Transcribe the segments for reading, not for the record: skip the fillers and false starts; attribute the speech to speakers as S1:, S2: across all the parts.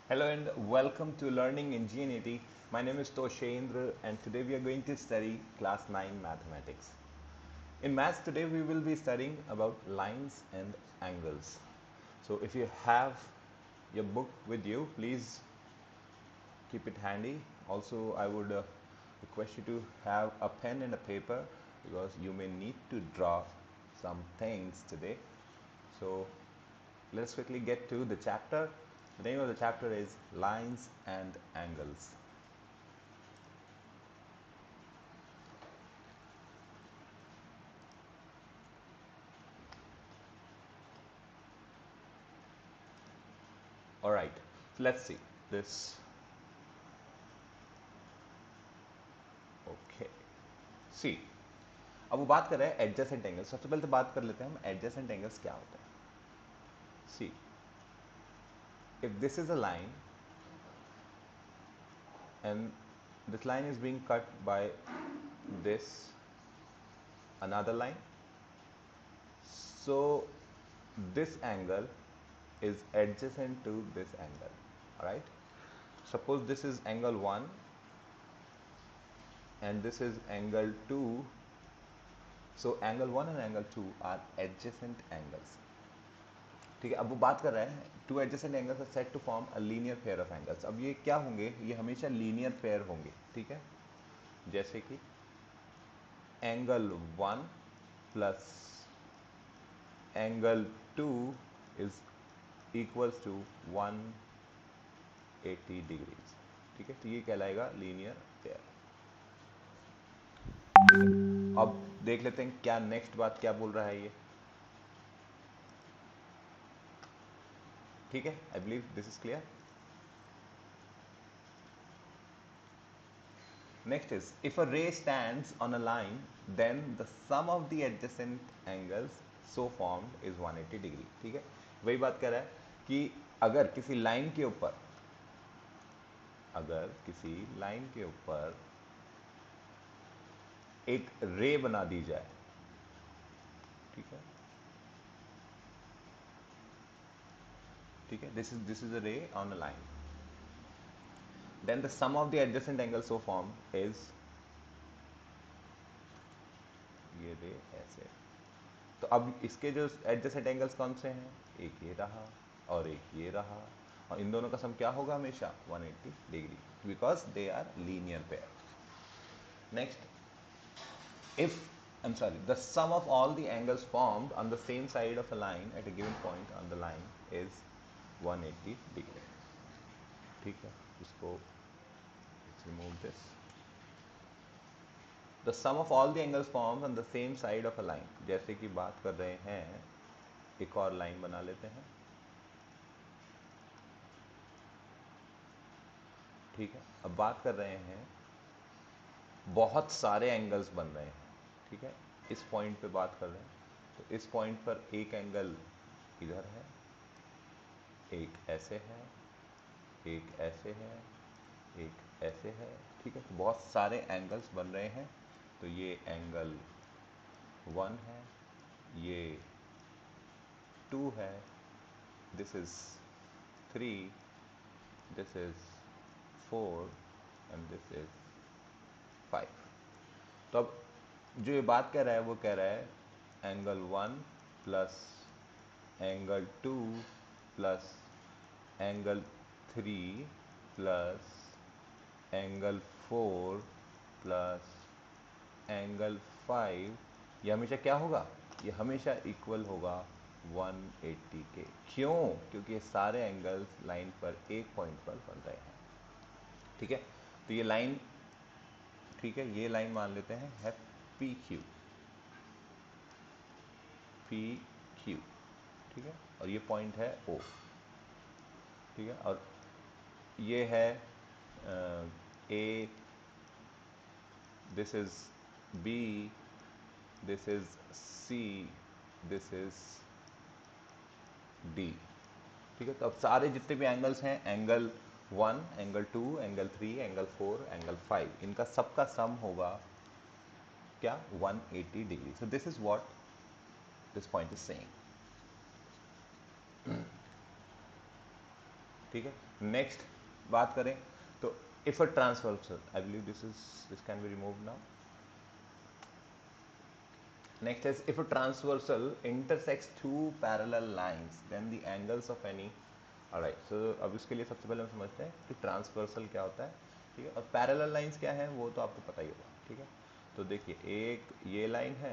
S1: Hello and welcome to Learning Ingenuity. My name is Toshendra and today we are going to study class 9 mathematics. In maths today we will be studying about lines and angles. So if you have your book with you, please keep it handy. Also I would request you to have a pen and a paper because you may need to draw some things today. So let's quickly get to the chapter. The name of the chapter is Lines and Angles. All right, so let's see this. Okay, see, अब वो बात कर रहे हैं adjacent angle. सबसे पहले तो बात कर लेते हैं हम एडजेसेंट एंगल्स क्या होते हैं. सी, if this is a line and this line is being cut by this another line, so this angle is adjacent to this angle. All right, suppose this is angle 1 and this is angle 2. So angle 1 and angle 2 are adjacent angles. ठीक है, अब वो बात कर रहे हैं two adjacent angles are set to form a linear pair of angles. अब ये क्या होंगे? ये हमेशा लीनियर पेयर होंगे. ठीक है, जैसे कि angle 1 plus angle 2 is equals to 180 degrees. ठीक है, तो ये कहलाएगा लीनियर पेयर. अब देख लेते हैं क्या नेक्स्ट बात क्या बोल रहा है ये. ठीक है, आई believe this is clear. Next is, if a ray stands on a line, then the sum of the adjacent angles so formed is 180 degree. ठीक है, वही बात कर रहा है कि अगर किसी लाइन के ऊपर एक रे बना दी जाए. ठीक है, ठीक है, दिस इज अ रे on a line, then the sum of the adjacent angles so formed is ये रे ऐसे. तो अब इसके जो एडजेसेंट एंगल्स कौन से हैं? एक ये रहा और एक ये रहा, और इन दोनों का सम क्या होगा? हमेशा 180 degree, because they are linear pair. Next, if I'm sorry, the sum of all the angles formed on the same side of a line at a given point on the line is 180 degree. ठीक है, इसको let's remove this. The sum of all the angles formed on the same side of a line. जैसे कि बात कर रहे हैं, एक और लाइन बना लेते हैं. ठीक है, अब बात कर रहे हैं बहुत सारे एंगल्स बन रहे हैं. ठीक है, इस पॉइंट पे बात कर रहे हैं, तो इस पॉइंट पर एक एंगल इधर है, एक ऐसे है, एक ऐसे है, एक ऐसे है. ठीक है, तो बहुत सारे एंगल्स बन रहे हैं. तो ये एंगल 1 है, ये 2 है, this is 3, this is 4 and this is 5. तो अब जो ये बात कह रहा है वो कह रहा है angle 1 plus angle 2 plus angle 3 plus angle 4 plus angle 5, ये हमेशा क्या होगा? ये हमेशा इक्वल होगा 180 के. क्यों? क्योंकि ये सारे एंगल्स लाइन पर एक पॉइंट पर बन रहे हैं. ठीक है, तो ये लाइन, ठीक है, ये लाइन मान लेते हैं है पी क्यू. पी क्यू, ठीक है, और ये पॉइंट है ओ. ठीक है, और ये है A, this is B, this is C, this is D. ठीक है, तो अब सारे जितने भी एंगल्स हैं, angle 1, angle 2, angle 3, angle 4, angle 5, इनका सबका सम होगा क्या? 180 degree. So this is what this point is saying. ठीक है। नेक्स्ट बात करें तो if a transversal, I believe this can be removed now. Next is if a transversal intersects two parallel lines, then the angles of any. Alright, so अब इसके लिए सबसे पहले हम समझते हैं कि ट्रांसवर्सल क्या होता है, ठीक है, और पैरेलल लाइंस क्या है वो तो आपको पता ही होगा, ठीक है। तो देखिए एक ये लाइन है,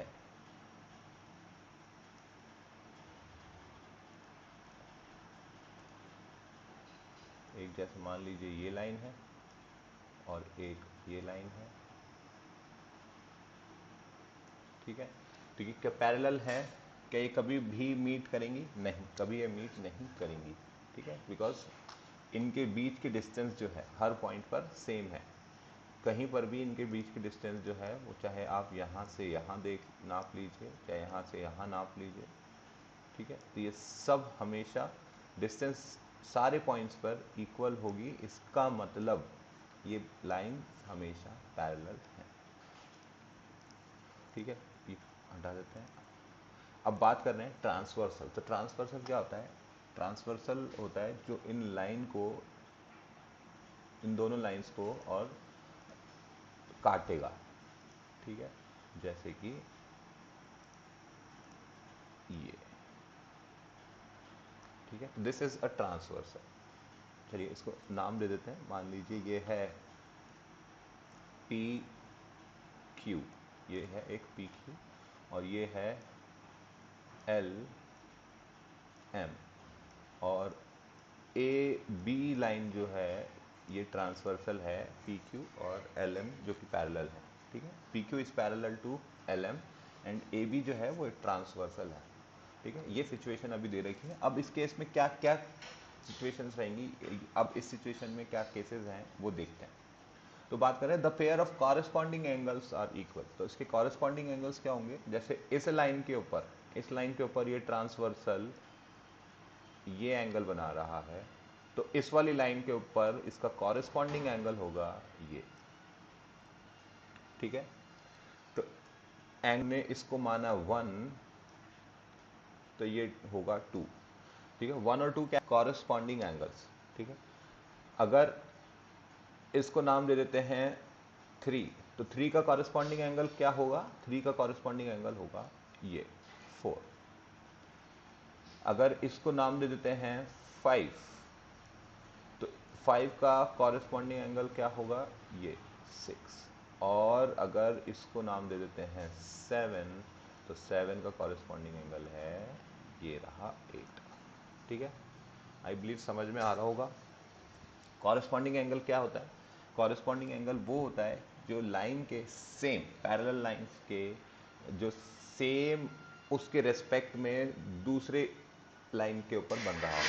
S1: एक जैसे मान लीजिए ये लाइन है और एक ये लाइन है, ठीक है। तो ये क्या पैरेलल है, क्या ये कभी भी मीट करेंगी? नहीं, कभी ये मीट नहीं करेंगी, ठीक है, बिकॉज इनके बीच की डिस्टेंस जो है हर पॉइंट पर सेम है। कहीं पर भी इनके बीच की डिस्टेंस जो है वो चाहे आप यहाँ से यहाँ देख नाप लीजिए, चाहे यहाँ से यहाँ नाप लीजिए, ठीक है, तो ये सब हमेशा डिस्टेंस सारे पॉइंट्स पर इक्वल होगी। इसका मतलब ये लाइन हमेशा पैरेलल है, ठीक है। ये हटा देते हैं। अब बात कर रहे हैं ट्रांसवर्सल। तो ट्रांसवर्सल क्या होता है? ट्रांसवर्सल होता है जो इन लाइन को, इन दोनों लाइंस को और काटेगा, ठीक है, जैसे कि ये, ठीक है। This is a transversal. चलिए इसको नाम दे देते हैं, मान लीजिए ये है पी क्यू, ये है एक पी क्यू, और ये है एल एम, और ए बी लाइन जो है ये ट्रांसवर्सल है पी क्यू और एल एम जो कि पैरेलल है, ठीक है। P Q is parallel to L M and A B जो है वो ट्रांसवर्सल है, ठीक है। ये सिचुएशन अभी दे रखी है। अब इस केस में क्या क्या सिचुएशंस रहेंगी, अब इस सिचुएशन में क्या केसेस हैं वो देखते हैं। तो बात करें the pair of corresponding angles are equal, तो इसके कॉरेस्पॉन्डिंग एंगल्स क्या होंगे? जैसे इस लाइन के ऊपर, इस लाइन के ऊपर ये ट्रांसवर्सल ये एंगल बना रहा है, तो इस वाली लाइन के ऊपर इसका कॉरेस्पॉन्डिंग एंगल होगा ये, ठीक है। तो एंग ने इसको माना 1, तो ये होगा 2, ठीक है। 1 और 2 क्या कॉरेस्पॉन्डिंग एंगल्स, ठीक है। अगर इसको नाम दे देते हैं 3, तो 3 का कॉरेस्पॉन्डिंग एंगल क्या होगा? 3 का कॉरेस्पॉन्डिंग एंगल होगा ये 4। अगर इसको नाम दे देते हैं 5, तो 5 का कॉरेस्पॉन्डिंग एंगल क्या होगा? ये 6। और अगर इसको नाम दे देते हैं 7, तो 7 का कॉरेस्पॉन्डिंग एंगल है ये रहा 8, ठीक है। आई बिलीव समझ में आ रहा होगा। कॉरेस्पॉन्डिंग एंगल क्या होता है? कॉरेस्पॉन्डिंग एंगल वो होता है जो लाइन के सेम पैरेलल लाइंस के जो सेम उसके रेस्पेक्ट में दूसरे लाइन के ऊपर बन रहा हो,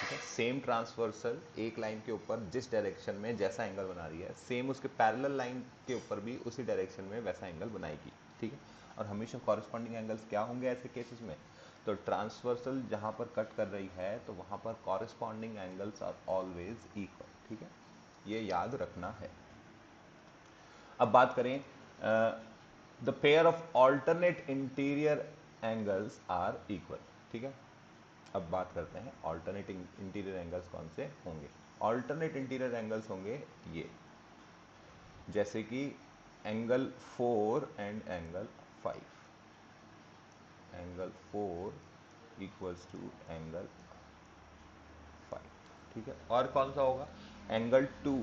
S1: ठीक है। सेम ट्रांसवर्सल एक लाइन के ऊपर जिस डायरेक्शन में जैसा एंगल बना रही है, सेम उसके पैरेलल लाइन के ऊपर भी उसी डायरेक्शन में वैसा एंगल बनाएगी, ठीक है। और हमेशा कॉरेस्पॉन्डिंग एंगल्स क्या होंगे ऐसे केसेस में? तो ट्रांसवर्सल जहां पर कट कर रही है तो वहां पर corresponding angles are always equal, ठीक है, ये याद रखना है। अब बात करें the pair of alternate interior angles are equal, ठीक है। अब बात करते हैं ऑल्टरनेट इंटीरियर एंगल्स कौन से होंगे। ऑल्टरनेट इंटीरियर एंगल्स होंगे ये, जैसे कि angle 4 and angle 5, angle 4 equals to angle 5, ठीक है। और कौन सा होगा? एंगल 2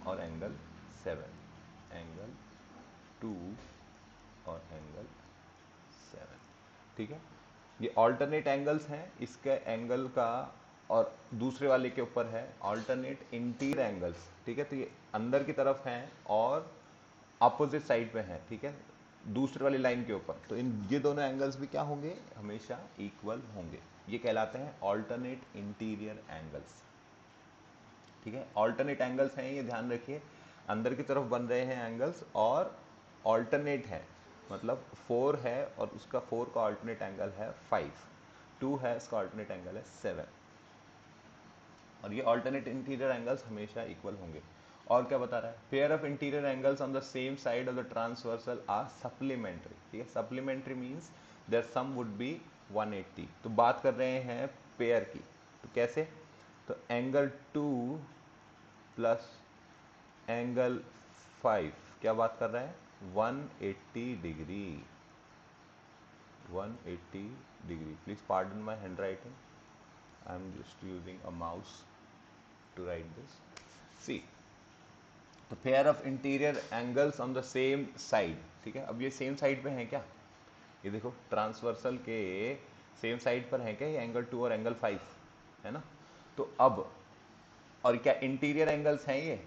S1: और एंगल 7, एंगल 2 और एंगल 7, ठीक है। ये ऑल्टरनेट एंगल्स हैं, इसके एंगल का और दूसरे वाले के ऊपर है ऑल्टरनेट इंटीरियर एंगल्स, ठीक है। तो ये अंदर की तरफ हैं और अपोजिट साइड पे हैं, ठीक है, दूसरे वाली लाइन के ऊपर। तो इन ये दोनों एंगल्स भी क्या होंगे? हमेशा इक्वल होंगे। ये कहलाते हैं ऑल्टरनेट इंटीरियर एंगल्स, ठीक है। ऑल्टरनेट एंगल्स हैं, ये ध्यान रखिए, अंदर की तरफ बन रहे हैं एंगल्स और ऑल्टरनेट है, मतलब 4 है और उसका 4 का ऑल्टरनेट एंगल है 5, 2 है इसका ऑल्टरनेट एंगल है 7, और ये ऑल्टरनेट इंटीरियर एंगल्स हमेशा इक्वल होंगे। और क्या बता रहा है? Pair of interior angles on the same side of the transversal are supplementary, ठीक है। Supplementary means their sum would be 180। तो बात कर रहे हैं पेयर की, तो कैसे? तो एंगल 2 प्लस एंगल 5 क्या बात कर रहे हैं? 180 degree. 180 degree. Please pardon my handwriting, I am just using a mouse to write this. See, तो pair of interior angles on the same side. ठीक है, अब ये सेम साइड पे हैं क्या? ये देखो ट्रांसवर्सल के सेम साइड पर है क्या ये एंगल 2 और एंगल 5, है ना? तो अब, और क्या इंटीरियर एंगल्स हैं ये,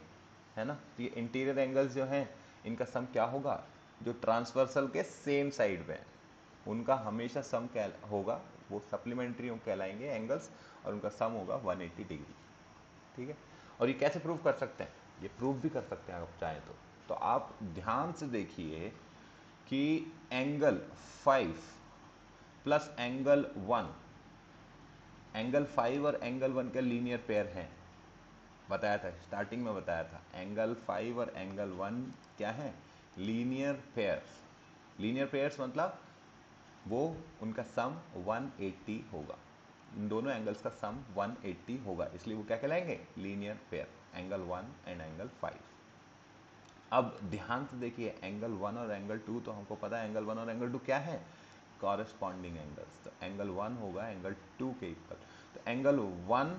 S1: है ना? तो ये इंटीरियर एंगल्स जो हैं इनका सम क्या होगा? जो ट्रांसवर्सल के सेम साइड पे हैं उनका हमेशा सम क्या होगा? वो सप्लीमेंट्री कहलाएंगे एंगल्स, और उनका सम होगा 180 डिग्री। ठीक है, और ये कैसे प्रूव कर सकते हैं? ये प्रूव भी कर सकते हैं अगर आप चाहें तो आप ध्यान से देखिए कि एंगल 5 प्लस एंगल 1, एंगल 5 और एंगल 1 का लीनियर पेयर है, बताया था स्टार्टिंग में, बताया था एंगल 5 और एंगल 1 क्या है? Linear pairs. लीनियर पेयर्स मतलब वो उनका सम 180 होगा। इन दोनों एंगल्स का सम 180 होगा, इसलिए वो क्या कहलाएंगे? Linear pair, angle 1 and angle 5। अब ध्यान से देखिए, एंगल 1 और एंगल 2 तो हमको पता है एंगल 1 और एंगल 2 क्या है? Corresponding angles. तो एंगल 1 होगा एंगल 2 के इक्वल। तो एंगल 1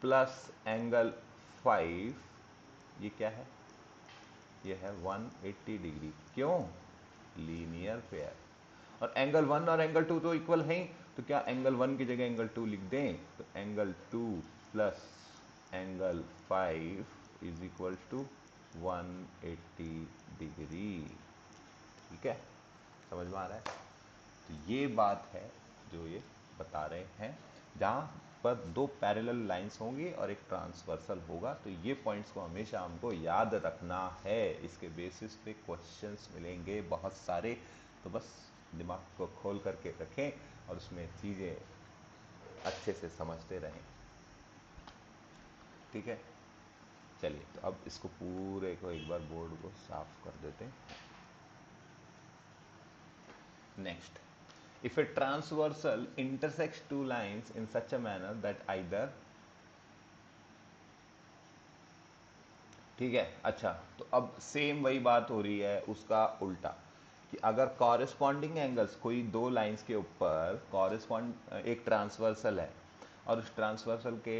S1: प्लस एंगल 5 ये क्या है? ये है 180 डिग्री। क्यों? Linear pair. और एंगल 1 और एंगल 2 तो इक्वल है ही, तो क्या एंगल 1 की जगह एंगल 2 लिख दें? तो angle 2 plus angle 5 is equal to 180 degree. ठीक है, समझ में आ रहा है? तो ये बात है जो ये बता रहे हैं, जहाँ पर दो पैरेलल लाइंस होंगी और एक ट्रांसवर्सल होगा। तो ये पॉइंट्स को हमेशा हमको याद रखना है, इसके बेसिस पे क्वेश्चंस मिलेंगे बहुत सारे। तो बस दिमाग को खोल करके रखें और उसमें चीज़ें अच्छे से समझते रहें। ठीक है, चलिए तो अब इसको पूरे को एक बार बोर्ड को साफ कर देते हैं। Next, if a transversal intersects two lines in such a manner that either, ठीक है, अच्छा, तो अब सेम वही बात हो रही है उसका उल्टा, कि अगर कॉरेस्पॉन्डिंग एंगल्स कोई दो लाइंस के ऊपर कॉरेस्पॉन्ड एक ट्रांसवर्सल है और उस ट्रांसवर्सल के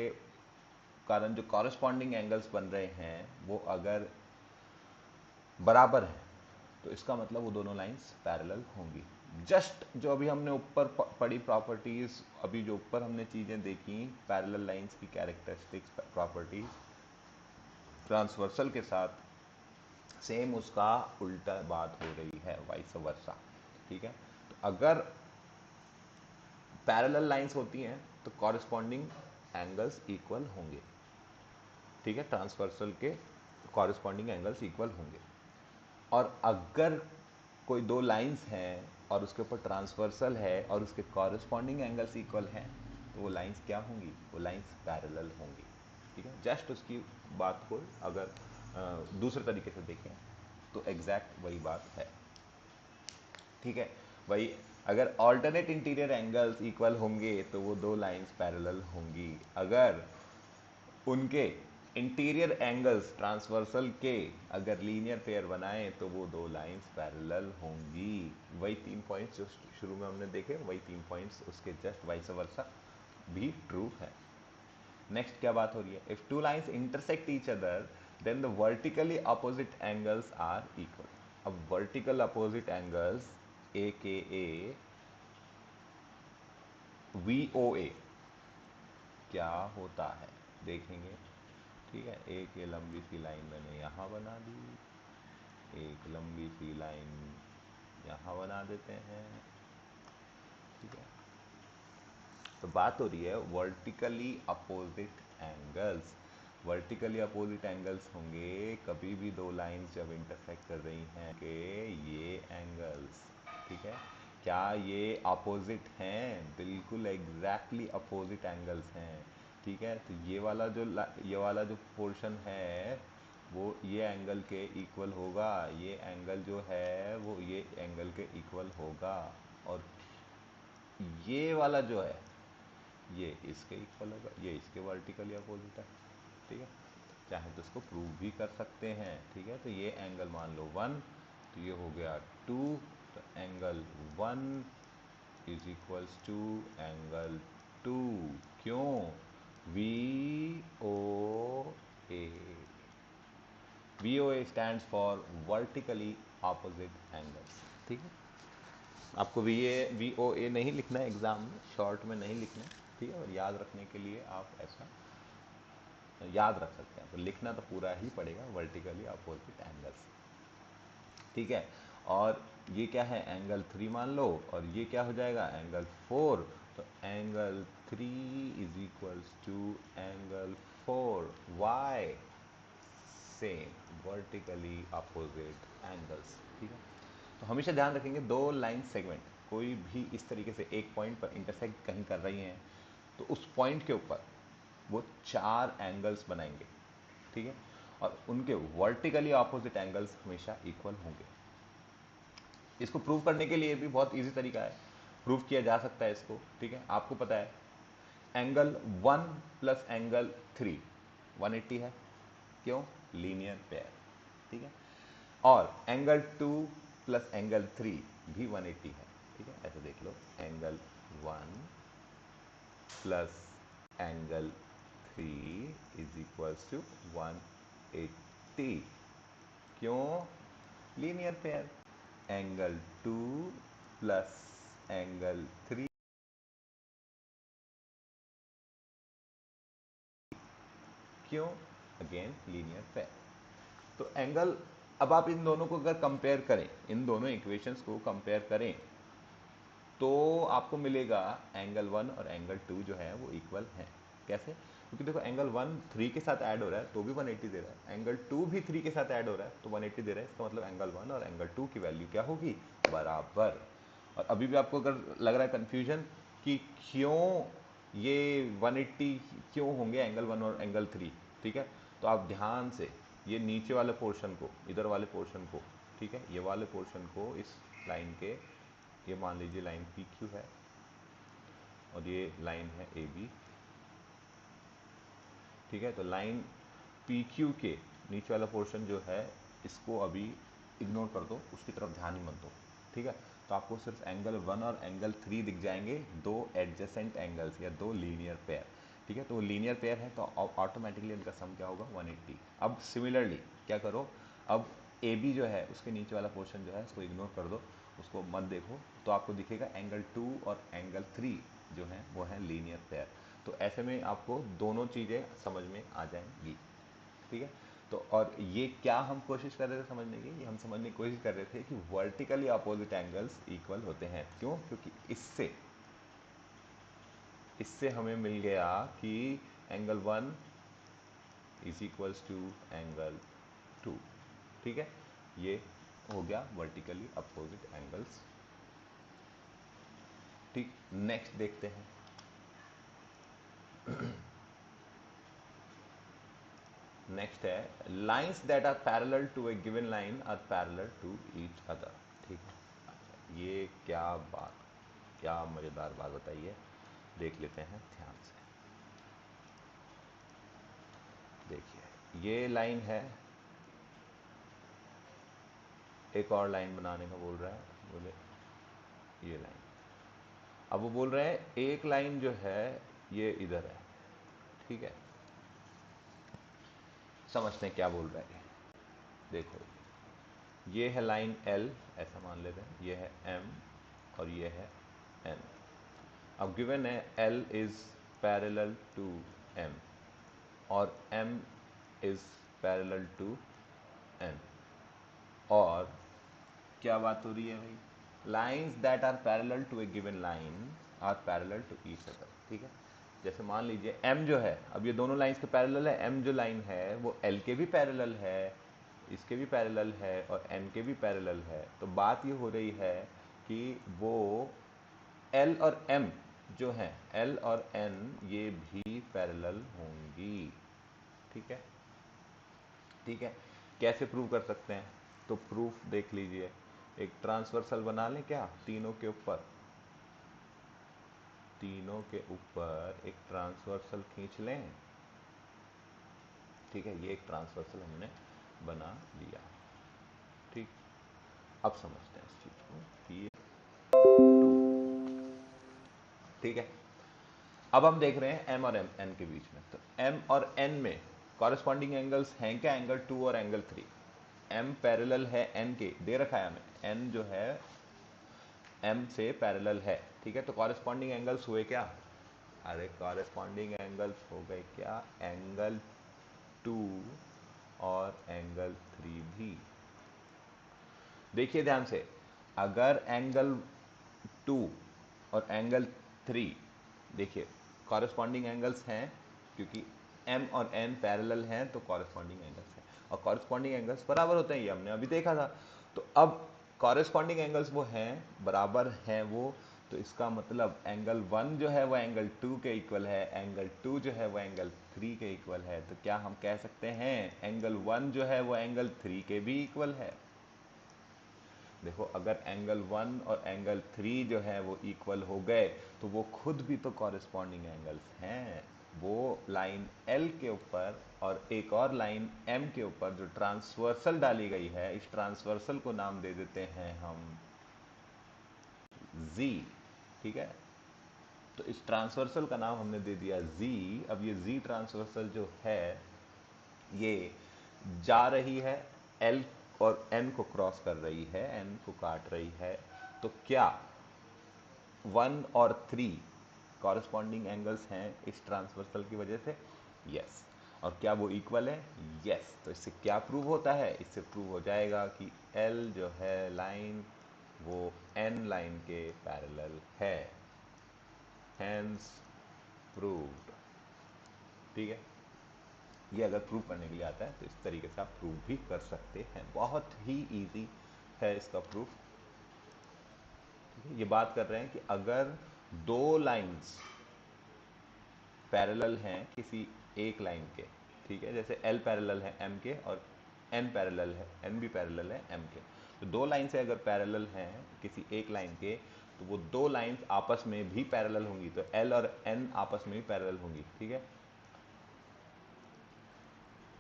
S1: कारण जो कॉरेस्पॉन्डिंग एंगल्स बन रहे हैं वो अगर बराबर है तो इसका मतलब वो दोनों लाइंस पैरेलल होंगी। जस्ट जो अभी हमने ऊपर पढ़ी प्रॉपर्टीज, अभी जो ऊपर हमने चीजें देखी पैरेलल लाइंस की कैरेक्टरिस्टिक्स प्रॉपर्टीज, ट्रांसवर्सल के साथ सेम उसका उल्टा बात हो रही है, वाइस वर्सा। ठीक है, तो अगर पैरेलल लाइंस होती हैं तो कॉरेस्पॉन्डिंग एंगल्स इक्वल होंगे। ठीक है, ट्रांसवर्सल के कॉरेस्पॉन्डिंग एंगल्स इक्वल होंगे। और अगर कोई दो लाइंस हैं और उसके ऊपर ट्रांसवर्सल है और उसके कॉरेस्पॉन्डिंग एंगल्स इक्वल हैं, तो वो लाइंस क्या होंगी? वो लाइंस पैरेलल होंगी। ठीक है, जस्ट उसकी बात को अगर दूसरे तरीके से देखें तो एग्जैक्ट वही बात है। ठीक है, वही, अगर ऑल्टरनेट इंटीरियर एंगल्स इक्वल होंगे तो वो दो लाइंस पैरेलल होंगी। अगर उनके इंटीरियर एंगल्स ट्रांसवर्सल के अगर लीनियर पेयर बनाएं तो वो दो लाइंस पैरेलल होंगी। वही 3 पॉइंट्स जो शुरू में हमने देखे, वही 3 पॉइंट्स उसके जस्ट वाइस वर्सा भी ट्रू है। नेक्स्ट क्या बात हो रही है? If two lines intersect each other then the vertically opposite angles are equal. अब vertical opposite angles A K A VOA क्या होता है देखेंगे। ठीक है, एक ये लंबी सी लाइन मैंने यहाँ बना दी, एक लंबी सी लाइन यहाँ बना देते हैं। ठीक है, तो बात हो रही है vertically opposite angles. Vertically opposite angles होंगे कभी भी दो लाइंस जब इंटरसेक्ट कर रही हैं कि ये एंगल्स, ठीक है, क्या ये अपोजिट हैं? बिल्कुल एग्जैक्टली अपोजिट एंगल्स हैं। ठीक है, तो ये वाला जो पोर्शन है वो ये एंगल के इक्वल होगा, ये एंगल जो है वो ये एंगल के इक्वल होगा, और ये वाला जो है ये इसके इक्वल होगा, ये इसके वर्टिकली अपोजिट है, ठीक है। चाहे तो इसको प्रूव भी कर सकते हैं, ठीक है। तो ये एंगल मान लो 1, तो ये हो गया 2, तो angle 1 is equals to angle 2। क्यों? V O A, V O A stands for vertically opposite angles, ठीक है। आपको वी ओ ए नहीं लिखना है एग्जाम में, शॉर्ट में नहीं लिखना है, ठीक है। और याद रखने के लिए आप ऐसा याद रख सकते हैं, तो लिखना तो पूरा ही पड़ेगा, वर्टिकली अपोजिट एंगल्स, ठीक है। और ये क्या है, एंगल 3 मान लो, और ये क्या हो जाएगा, एंगल 4। तो angle 3 is equals to angle 4, why, same vertically opposite angles, ठीक है। तो हमेशा ध्यान रखेंगे, दो लाइन सेगमेंट कोई भी इस तरीके से एक पॉइंट पर इंटरसेक्ट कहीं कर रही हैं, तो उस पॉइंट के ऊपर वो 4 एंगल्स बनाएंगे, ठीक है। और उनके वर्टिकली ऑपोजिट एंगल्स हमेशा इक्वल होंगे। इसको प्रूव करने के लिए भी बहुत इजी तरीका है, प्रूव किया जा सकता है इसको, ठीक है। आपको पता है एंगल 1 प्लस एंगल 3 180 है, क्यों, लीनियर पेयर, ठीक है। और एंगल 2 प्लस एंगल 3 भी 180 है, ठीक है। ऐसे देख लो, angle 1 plus angle 3 is equals to 180, क्यों, linear pair. Angle 2 plus angle 3, क्यों, अगेन लीनियर पेयर। तो एंगल, अब आप इन दोनों को अगर कंपेयर करें, इन दोनों इक्वेशंस को कंपेयर करें, तो आपको मिलेगा एंगल 1 और एंगल 2 जो है वो इक्वल हैं। कैसे? क्योंकि देखो एंगल 1 3 के साथ ऐड हो रहा है तो भी 180 दे रहा है, एंगल 2 भी 3 के साथ ऐड हो रहा है तो 180 दे रहा है। इसका मतलब एंगल 1 और एंगल 2 की वैल्यू क्या होगी, बराबर। और अभी भी आपको अगर लग रहा है कन्फ्यूजन कि क्यों ये 180 क्यों होंगे एंगल 1 और एंगल 3, ठीक है, तो आप ध्यान से ये नीचे वाले पोर्शन को, इधर वाले पोर्शन को, ठीक है, ये वाले पोर्शन को इस लाइन के, ये मान लीजिए लाइन पी क्यू है और ये लाइन है ए बी, ठीक है। तो लाइन पी क्यू के नीचे वाला पोर्शन जो है इसको अभी इग्नोर कर दो, उसकी तरफ ध्यान ही मत दो, ठीक है। तो आपको सिर्फ एंगल 1 और एंगल 3 दिख जाएंगे, दो एडजेसेंट एंगल्स या दो लीनियर पेयर, ठीक है। तो लीनियर पेयर है तो ऑटोमेटिकली इनका सम क्या होगा, 180। अब सिमिलरली क्या करो, अब ए बी जो है उसके नीचे वाला पोर्शन जो है उसको इग्नोर कर दो, उसको मत देखो, तो आपको दिखेगा एंगल 2 और एंगल 3 जो है वो है लीनियर पेयर। तो ऐसे में आपको दोनों चीज़ें समझ में आ जाएंगी, ठीक है। तो और ये क्या हम कोशिश कर रहे थे समझने की, ये हम समझने की कोशिश कर रहे थे कि वर्टिकली अपोजिट एंगल्स इक्वल होते हैं। क्यों? क्योंकि इससे इससे हमें मिल गया कि angle 1 is equals to angle 2, ठीक है। ये हो गया वर्टिकली अपोजिट एंगल्स, ठीक। नेक्स्ट देखते हैं, नेक्स्ट है lines that are parallel to a given line are parallel to each other, ठीक है। अच्छा, ये क्या बात, क्या मज़ेदार बात बताइए, देख लेते हैं ध्यान से। देखिए ये लाइन है, एक और लाइन बनाने का बोल रहा है, बोले ये लाइन, अब वो बोल रहे हैं एक लाइन जो है ये इधर है, ठीक है। समझते हैं क्या बोल रहा है, देखो ये है लाइन L, ऐसा मान लेते हैं, ये है M और ये है N। अब गिवन है L is parallel to M और M is parallel to N। और क्या बात हो रही है भाई, lines that are parallel to a given line are parallel to each other, ठीक है। जैसे मान लीजिए M जो है, अब ये दोनों लाइंस के पैरेलल है, M जो लाइन है वो L के भी पैरेलल है, इसके भी पैरेलल है और N के भी पैरेलल है। तो बात ये हो रही है कि वो L और M जो हैं, L और N ये भी पैरेलल होंगी, ठीक है, ठीक है। कैसे प्रूव कर सकते हैं, तो प्रूफ देख लीजिए, एक ट्रांसवर्सल बना लें क्या तीनों के ऊपर, तीनों के ऊपर एक ट्रांसवर्सल खींच लें। ठीक है, ये एक ट्रांसवर्सल हमने बना लिया। ठीक, अब समझते हैं इस चीज को कि ये 2। ठीक है, अब हम देख रहे हैं m और n के बीच में। तो m और n में कॉरेस्पॉन्डिंग एंगल्स हैं क्या? एंगल 2 और एंगल 3। m पैरेलल है n के, दे रखा है हमें, n जो है m से पैरेलल है। ठीक है, तो कॉरेस्पॉन्डिंग एंगल्स हुए क्या? अरे कॉरेस्पॉन्डिंग एंगल्स हो गए क्या? एंगल 2 और एंगल 3 भी। देखिए ध्यान से, अगर एंगल 2 और एंगल 3, देखिए कॉरेस्पॉन्डिंग एंगल्स हैं, क्योंकि m और n पैरेलल हैं तो कॉरेस्पॉन्डिंग एंगल्स हैं, और कॉरेस्पॉन्डिंग एंगल्स बराबर होते हैं, ये हमने अभी देखा था। तो अब कॉरेस्पॉन्डिंग एंगल्स वो हैं, बराबर हैं वो, तो इसका मतलब एंगल 1 जो है वो एंगल 2 के इक्वल है, एंगल 2 जो है वो एंगल 3 के इक्वल है। तो क्या हम कह सकते हैं एंगल 1 जो है वो एंगल 3 के भी इक्वल है? देखो, अगर एंगल 1 और एंगल 3 जो है वो इक्वल हो गए तो वो खुद भी तो कॉरेस्पॉन्डिंग एंगल्स हैं। वो लाइन L के ऊपर और एक और लाइन M के ऊपर जो ट्रांसवर्सल डाली गई है, इस ट्रांसवर्सल को नाम दे देते हैं हम Z। ठीक है, तो इस ट्रांसवर्सल का नाम हमने दे दिया Z। अब ये Z ट्रांसवर्सल जो है ये जा रही है L और N को क्रॉस कर रही है, N को काट रही है। तो क्या 1 और 3 कॉरेस्पॉन्डिंग एंगल्स हैं इस ट्रांसवर्सल की वजह से? यस। और क्या वो इक्वल है? यस। तो इससे क्या प्रूव होता है? इससे प्रूव हो जाएगा कि L जो है लाइन वो N लाइन के पैरेलल है। Hence proved. ठीक है, ये अगर प्रूव करने के लिए आता है तो इस तरीके से आप प्रूव भी कर सकते हैं, बहुत ही इजी है इसका प्रूफ। ये बात कर रहे हैं कि अगर दो लाइंस पैरेलल हैं किसी एक लाइन के, ठीक है, जैसे L पैरेलल है M के और N पैरेलल है, N भी पैरेलल है M के, तो दो लाइन से अगर पैरेलल हैं किसी एक लाइन के, तो वो दो लाइंस आपस में भी पैरेलल होंगी, तो L और N आपस में भी पैरेलल होंगी। ठीक है,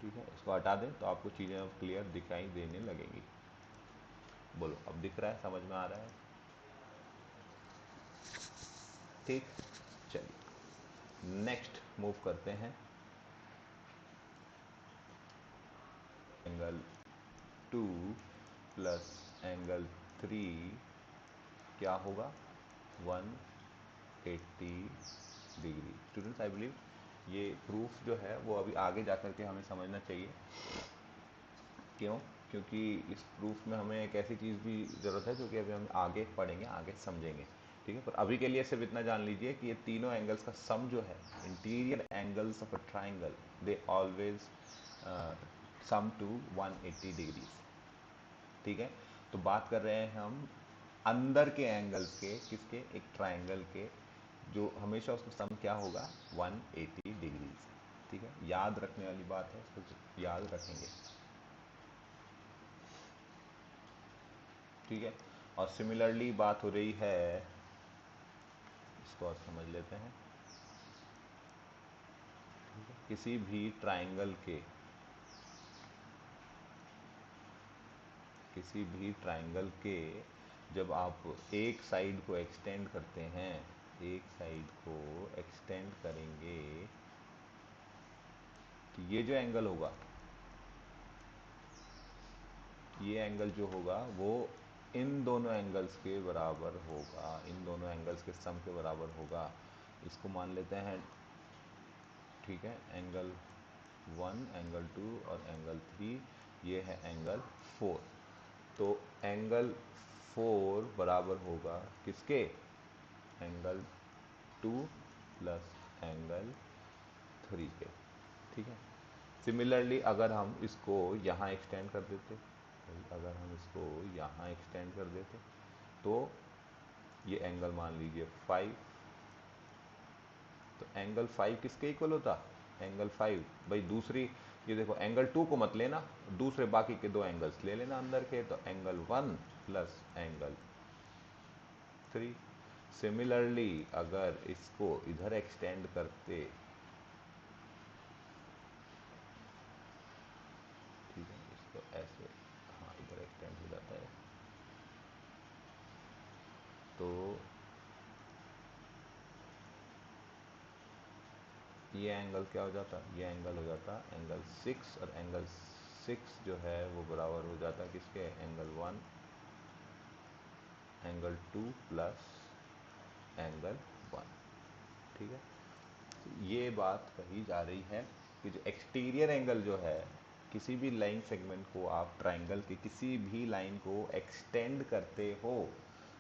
S1: ठीक है, इसको हटा दें तो आपको चीज़ें अब क्लियर दिखाई देने लगेंगी। बोलो, अब दिख रहा है, समझ में आ रहा है? ठीक, चलिए नेक्स्ट मूव करते हैं। एंगल 2 प्लस एंगल 3 क्या होगा? 180 डिग्री। स्टूडेंट्स, आई बिलीव ये प्रूफ जो है वो अभी आगे जाकर के हमें समझना चाहिए। क्यों? क्योंकि इस प्रूफ में हमें एक ऐसी चीज़ भी ज़रूरत है जो कि अभी हम आगे पढ़ेंगे, आगे समझेंगे। ठीक है, पर अभी के लिए सिर्फ इतना जान लीजिए कि ये तीनों एंगल्स का सम जो है, interior angles of a triangle, they always sum to 180 degrees. ठीक है, तो बात कर रहे हैं हम अंदर के एंगल्स के, किसके? एक ट्राइंगल के, जो हमेशा उसका सम क्या होगा? 180 डिग्रीज। ठीक है, याद रखने वाली बात है, इसको याद रखेंगे। ठीक है, और सिमिलरली बात हो रही है, इसको और समझ लेते हैं। किसी भी ट्राइंगल के, किसी भी ट्राइंगल के जब आप एक साइड को एक्सटेंड करते हैं, एक साइड को एक्सटेंड करेंगे, तो ये जो एंगल होगा, ये एंगल जो होगा वो इन दोनों एंगल्स के बराबर होगा, इन दोनों एंगल्स के सम के बराबर होगा। इसको मान लेते हैं, ठीक है, एंगल 1, एंगल 2 और एंगल 3, ये है एंगल 4। तो एंगल 4 बराबर होगा किसके? एंगल 2 प्लस एंगल 3 के। ठीक है, सिमिलरली अगर हम इसको यहाँ एक्सटेंड कर देते, अगर हम इसको यहाँ एक्सटेंड कर देते तो ये एंगल मान लीजिए 5, तो एंगल 5 किसके इक्वल होता? एंगल 5 भाई दूसरी, ये देखो एंगल 2 को मत लेना, दूसरे बाकी के दो एंगल्स ले लेना अंदर के, तो एंगल 1 प्लस एंगल 3। सिमिलरली अगर इसको इधर एक्सटेंड करते, ठीक है, इसको ऐसे, हाँ इधर एक्सटेंड हो जाता है, तो ये एंगल क्या हो जाता, ये एंगल हो जाता एंगल 6, और एंगल 6 जो है वो बराबर हो जाता किसके, एंगल 1, एंगल 2 प्लस एंगल 1। ठीक है, तो ये बात कही जा रही है कि जो एक्सटीरियर एंगल जो है, किसी भी लाइन सेगमेंट को आप ट्राइंगल के किसी भी लाइन को एक्सटेंड करते हो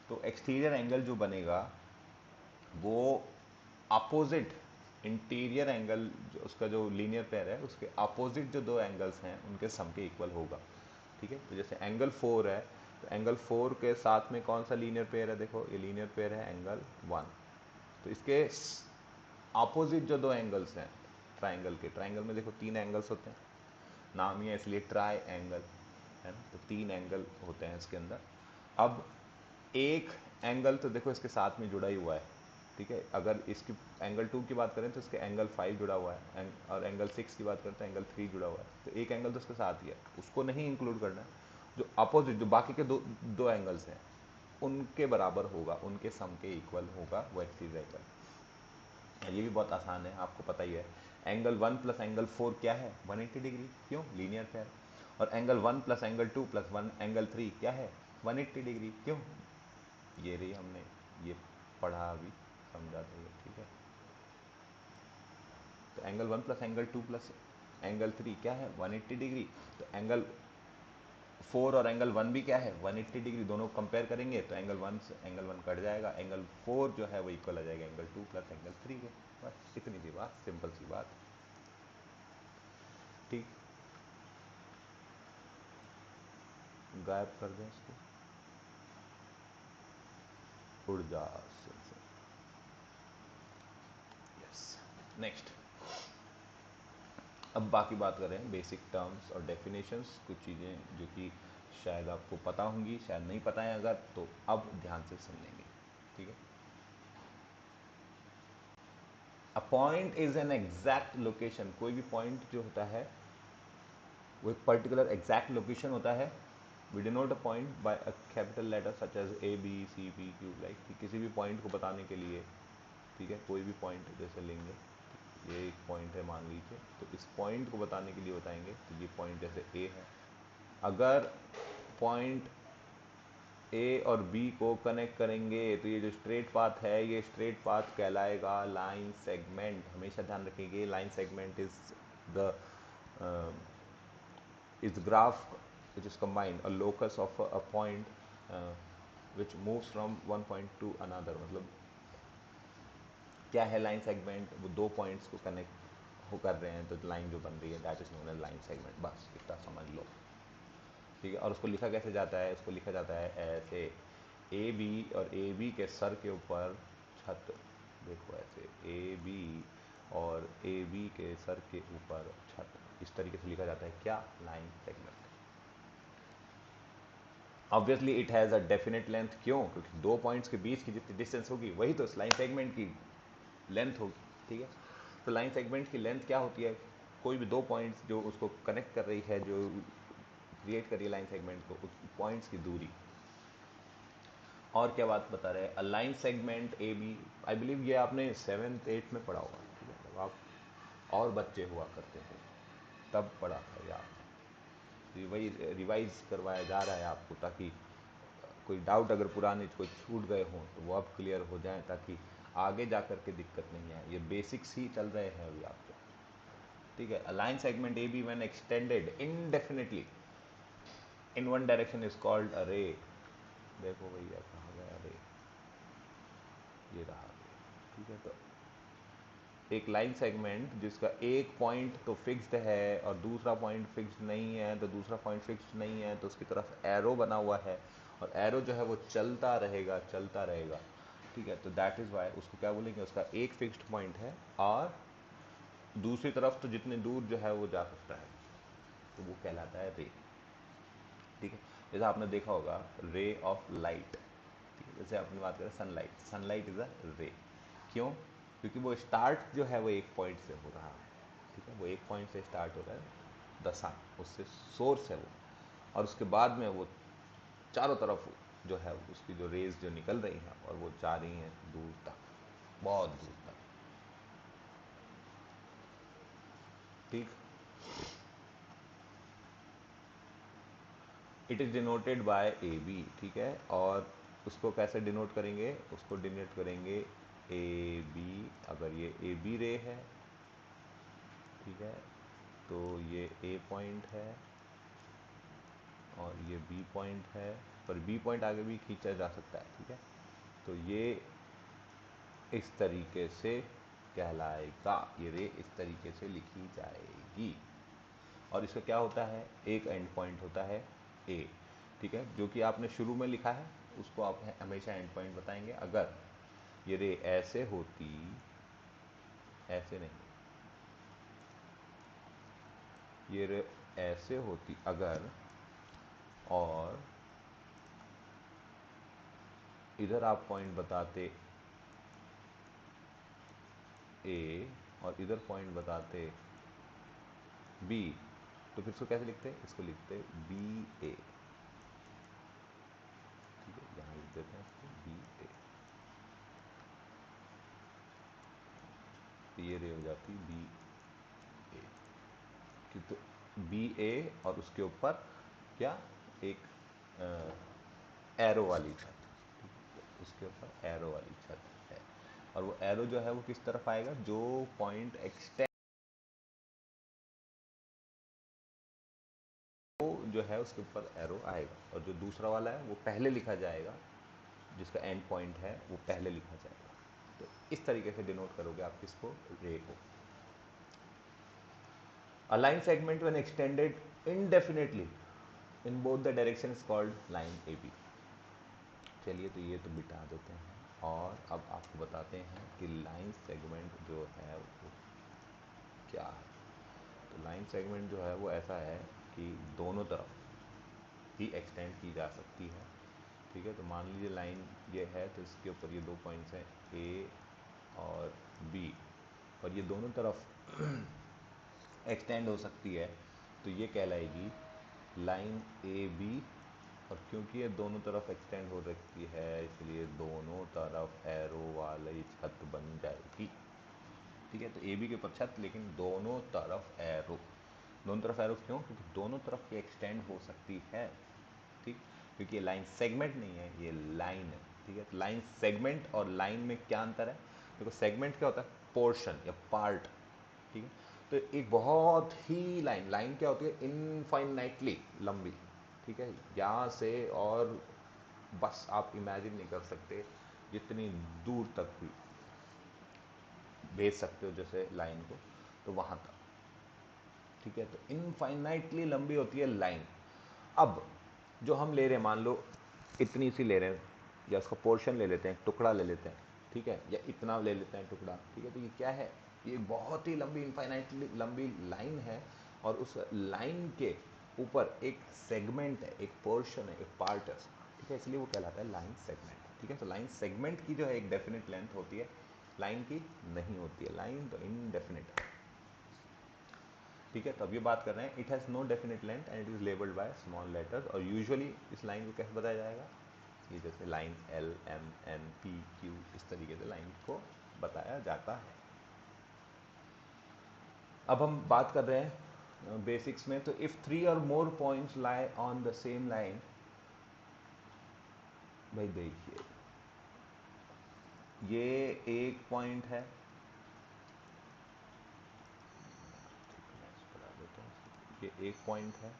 S1: तो एक्सटीरियर एंगल जो बनेगा वो अपोजिट इंटीरियर एंगल, जो उसका जो लीनियर पेयर है उसके अपोजिट जो दो एंगल्स हैं उनके सम के इक्वल होगा। ठीक है, तो जैसे एंगल 4 है तो एंगल 4 के साथ में कौन सा लीनियर पेयर है, देखो ये लीनियर पेयर है एंगल 1, तो इसके अपोजिट जो दो एंगल्स हैं ट्राइंगल के, ट्राइंगल में देखो 3 एंगल्स होते हैं, नाम ही है इसलिए ट्राई एंगल है ना, तो 3 एंगल होते हैं इसके अंदर। अब एक एंगल तो देखो इसके साथ में जुड़ा ही हुआ है, ठीक है, अगर इसकी एंगल 2 की बात करें तो इसके एंगल 5 जुड़ा हुआ है, और एंगल 6 की बात करें तो एंगल 3 जुड़ा हुआ है, तो एक एंगल तो उसके साथ ही है, उसको नहीं इंक्लूड करना है। जो अपोजिट, जो बाकी के दो एंगल्स हैं उनके बराबर होगा, उनके सम के इक्वल होगा वो एक्सिस एंगल। ये भी बहुत आसान है, आपको पता ही है। एंगल 1 प्लस एंगल 4 क्या है, 180 डिग्री, क्यों, लीनियर पेयर। और angle 1 plus angle 2 plus 1 angle 3 क्या है, 180 डिग्री, क्यों, ये रही हमने ये पढ़ा अभी, समझा था ये। ठीक है, तो angle 1 plus angle 2 plus angle 3 क्या है, 180 डिग्री। तो एंगल 4 और एंगल 1 भी क्या है, 180 डिग्री। दोनों कंपेयर करेंगे तो एंगल 1 से एंगल 1 कट जाएगा, एंगल 4 जो है वो इक्वल आ जाएगा एंगल 2 प्लस एंगल 3 के। बस इतनी सी बात, सिंपल सी बात। ठीक, गायब कर दें इसको, उड़ जा। Yes, next. अब बाकी बात करें बेसिक टर्म्स और डेफिनेशंस, कुछ चीज़ें जो कि शायद आपको पता होंगी, शायद नहीं पता है, अगर तो अब ध्यान से सुन लेंगे। ठीक है, a point is an exact location, कोई भी पॉइंट जो होता है वो एक पर्टिकुलर एग्जैक्ट लोकेशन होता है। We denote a point by a capital letter such as A B C P Q, like किसी भी पॉइंट को बताने के लिए, ठीक है, कोई भी पॉइंट जैसे लेंगे, ये एक पॉइंट है मान लीजिए, तो इस पॉइंट को बताने के लिए बताएंगे, तो ये पॉइंट जैसे ए है, अगर पॉइंट ए और बी को कनेक्ट करेंगे तो ये जो स्ट्रेट पाथ है ये स्ट्रेट पाथ कहलाएगा लाइन सेगमेंट। हमेशा ध्यान रखेंगे, line segment is the is the graph which is combined a locus of a point which moves from one point to another। मतलब क्या है लाइन सेगमेंट, वो दो पॉइंट्स को कनेक्ट हो कर रहे हैं तो लाइन जो बन रही है that is known as line segment. बस इतना समझ लो, ठीक है। और उसको लिखा कैसे जाता है, इसको लिखा जाता है ऐसे, ए बी और ए बी के सर के ऊपर छत, देखो ऐसे ए बी और ए बी के सर के ऊपर छत, इस तरीके से लिखा जाता है क्या, line segment. Obviously it has a definite length, क्यों, क्योंकि दो पॉइंट्स के बीच की जितनी डिस्टेंस होगी वही तो लाइन सेगमेंट की लेंथ होगी। ठीक है, तो लाइन सेगमेंट की लेंथ क्या होती है, कोई भी दो पॉइंट्स जो उसको कनेक्ट कर रही है, जो क्रिएट कर रही है लाइन सेगमेंट को, उस पॉइंट्स की दूरी। और क्या बात बता रहे हैं, a line segment A B, I believe ये आपने 7th 8th में पढ़ा होगा, ठीक है, जब आप और बच्चे हुआ करते थे तब पढ़ा था ये आपने, वही रिवाइज करवाया जा रहा है आपको, ताकि कोई डाउट अगर पुराने कोई छूट गए हों तो वो अब क्लियर हो जाए, ताकि आगे जा कर के दिक्कत नहीं आए। ये बेसिक्स ही चल रहे हैं अभी आपके, ठीक है। A line segment A B when extended indefinitely in one direction is called a ray. देखो भैया कहाँ गया रे, ये रहा रे, ठीक है। तो एक लाइन सेगमेंट जिसका एक पॉइंट तो फिक्स्ड है और दूसरा पॉइंट फिक्स्ड नहीं है, तो दूसरा पॉइंट फिक्स्ड नहीं है तो उसकी तरफ एरो बना हुआ है, और एरो जो है वो चलता रहेगा चलता रहेगा, ठीक है। तो दैट इज़ वाई उसको क्या बोलेंगे, उसका एक फिक्स्ड पॉइंट है और दूसरी तरफ तो जितनी दूर जो है वो जा सकता है, तो वो कहलाता है रे, ठीक है। जैसा आपने देखा होगा रे ऑफ लाइट, जैसे अपनी बात करें सनलाइट, सनलाइट इज अ रे। क्यों? क्योंकि वो स्टार्ट जो है वो एक पॉइंट से हो रहा है, ठीक है, वो एक पॉइंट से स्टार्ट हो रहा है, द सन, उससे सोर्स है वो, और उसके बाद में वो चारों तरफ जो है उसकी जो रेज जो निकल रही हैं और वो जा रही हैं दूर तक, बहुत दूर तक, ठीक। It is denoted by A B, ठीक है, और उसको कैसे डिनोट करेंगे? उसको डिनोट करेंगे ए बी। अगर ये ए बी रे है, ठीक है, तो ये ए पॉइंट है और ये बी पॉइंट है, पर बी पॉइंट आगे भी खींचा जा सकता है, ठीक है। तो ये इस तरीके से कहलाएगा, ये रे इस तरीके से लिखी जाएगी। और इसका क्या होता है? एक एंड पॉइंट होता है ए, ठीक है, जो कि आपने शुरू में लिखा है उसको आप हमेशा एंड पॉइंट बताएंगे। अगर ये रे ऐसे होती, ऐसे नहीं, ये रे ऐसे होती अगर, और इधर आप पॉइंट बताते ए और इधर पॉइंट बताते बी, तो फिर इसको कैसे लिखते? इसको लिखते बी ए, ठीक है, यहाँ लिख देते हैं इसको बी ए, तो ये रे हो जाती बी ए, तो बी ए और उसके ऊपर क्या, एक एरो वाली छत, उसके ऊपर एरो वाली छत है, और वो एरो जो है वो किस तरफ आएगा? जो पॉइंट एक्सटेंड जो है उसके ऊपर एरो आएगा, और जो दूसरा वाला है वो पहले लिखा जाएगा, जिसका एंड पॉइंट है वो पहले लिखा जाएगा। तो इस तरीके से डिनोट करोगे आप किसको? रे को। A line segment when extended indefinitely in both the directions called line AB। चलिए, तो ये तो बिठा देते हैं, और अब आपको बताते हैं कि लाइन सेगमेंट जो है वो क्या है। तो लाइन सेगमेंट जो है वो ऐसा है कि दोनों तरफ ही एक्सटेंड की जा सकती है, ठीक है। तो मान लीजिए लाइन ये है, तो इसके ऊपर ये दो पॉइंट्स हैं ए और बी, और ये दोनों तरफ एक्सटेंड हो सकती है, तो ये कहलाएगी लाइन ए बी। और क्योंकि ये दोनों तरफ एक्सटेंड हो सकती है, इसलिए दोनों तरफ एरो वाली छत बन जाएगी, ठीक है। तो ए बी के ऊपर छत, लेकिन दोनों तरफ एरो। दोनों तरफ एरो क्यों? क्योंकि दोनों तरफ ये एक्सटेंड हो सकती है, ठीक, क्योंकि ये लाइन सेगमेंट नहीं है, ये लाइन है, ठीक है। तो लाइन सेगमेंट और लाइन में क्या अंतर है? देखो, सेगमेंट क्या होता है? पोर्शन या पार्ट, ठीक है। तो एक बहुत ही लाइन, लाइन क्या होती है? इनफाइनाइटली लंबी, ठीक है, यहाँ से और बस आप इमेजिन नहीं कर सकते जितनी दूर तक भी भेज सकते हो जैसे लाइन को, तो वहाँ तक, ठीक है। तो इनफाइनाइटली लंबी होती है लाइन। अब जो हम ले रहे हैं, मान लो इतनी सी ले रहे हैं, या उसका पोर्शन ले लेते हैं, टुकड़ा ले लेते हैं, ठीक है, या इतना ले लेते हैं टुकड़ा, ठीक है। तो ये क्या है? ये बहुत ही लंबी, इनफाइनाइटली लंबी लाइन है, और उस लाइन के ऊपर एक सेगमेंट है, एक पोर्शन है, एक पार्ट है, ठीक है, इसलिए वो कहलाता है लाइन सेगमेंट, ठीक है। तो लाइन सेगमेंट की जो है एक डेफिनेट लेंथ होती है, लाइन की नहीं होती है, लाइन तो इनडेफिनेट है, ठीक है। तो अब ये बात कर रहे हैं, it has no definite length and it is labelled by small letters. और यूजुअली इस लाइन को कैसे बताया जाएगा? ये जैसे line L M N P Q, इस तरीके से लाइन को बताया जाता है। अब हम बात कर रहे हैं बेसिक्स में। तो इफ़ 3 और more points lie on the same line, भाई देखिए, ये एक पॉइंट है, ये एक पॉइंट है,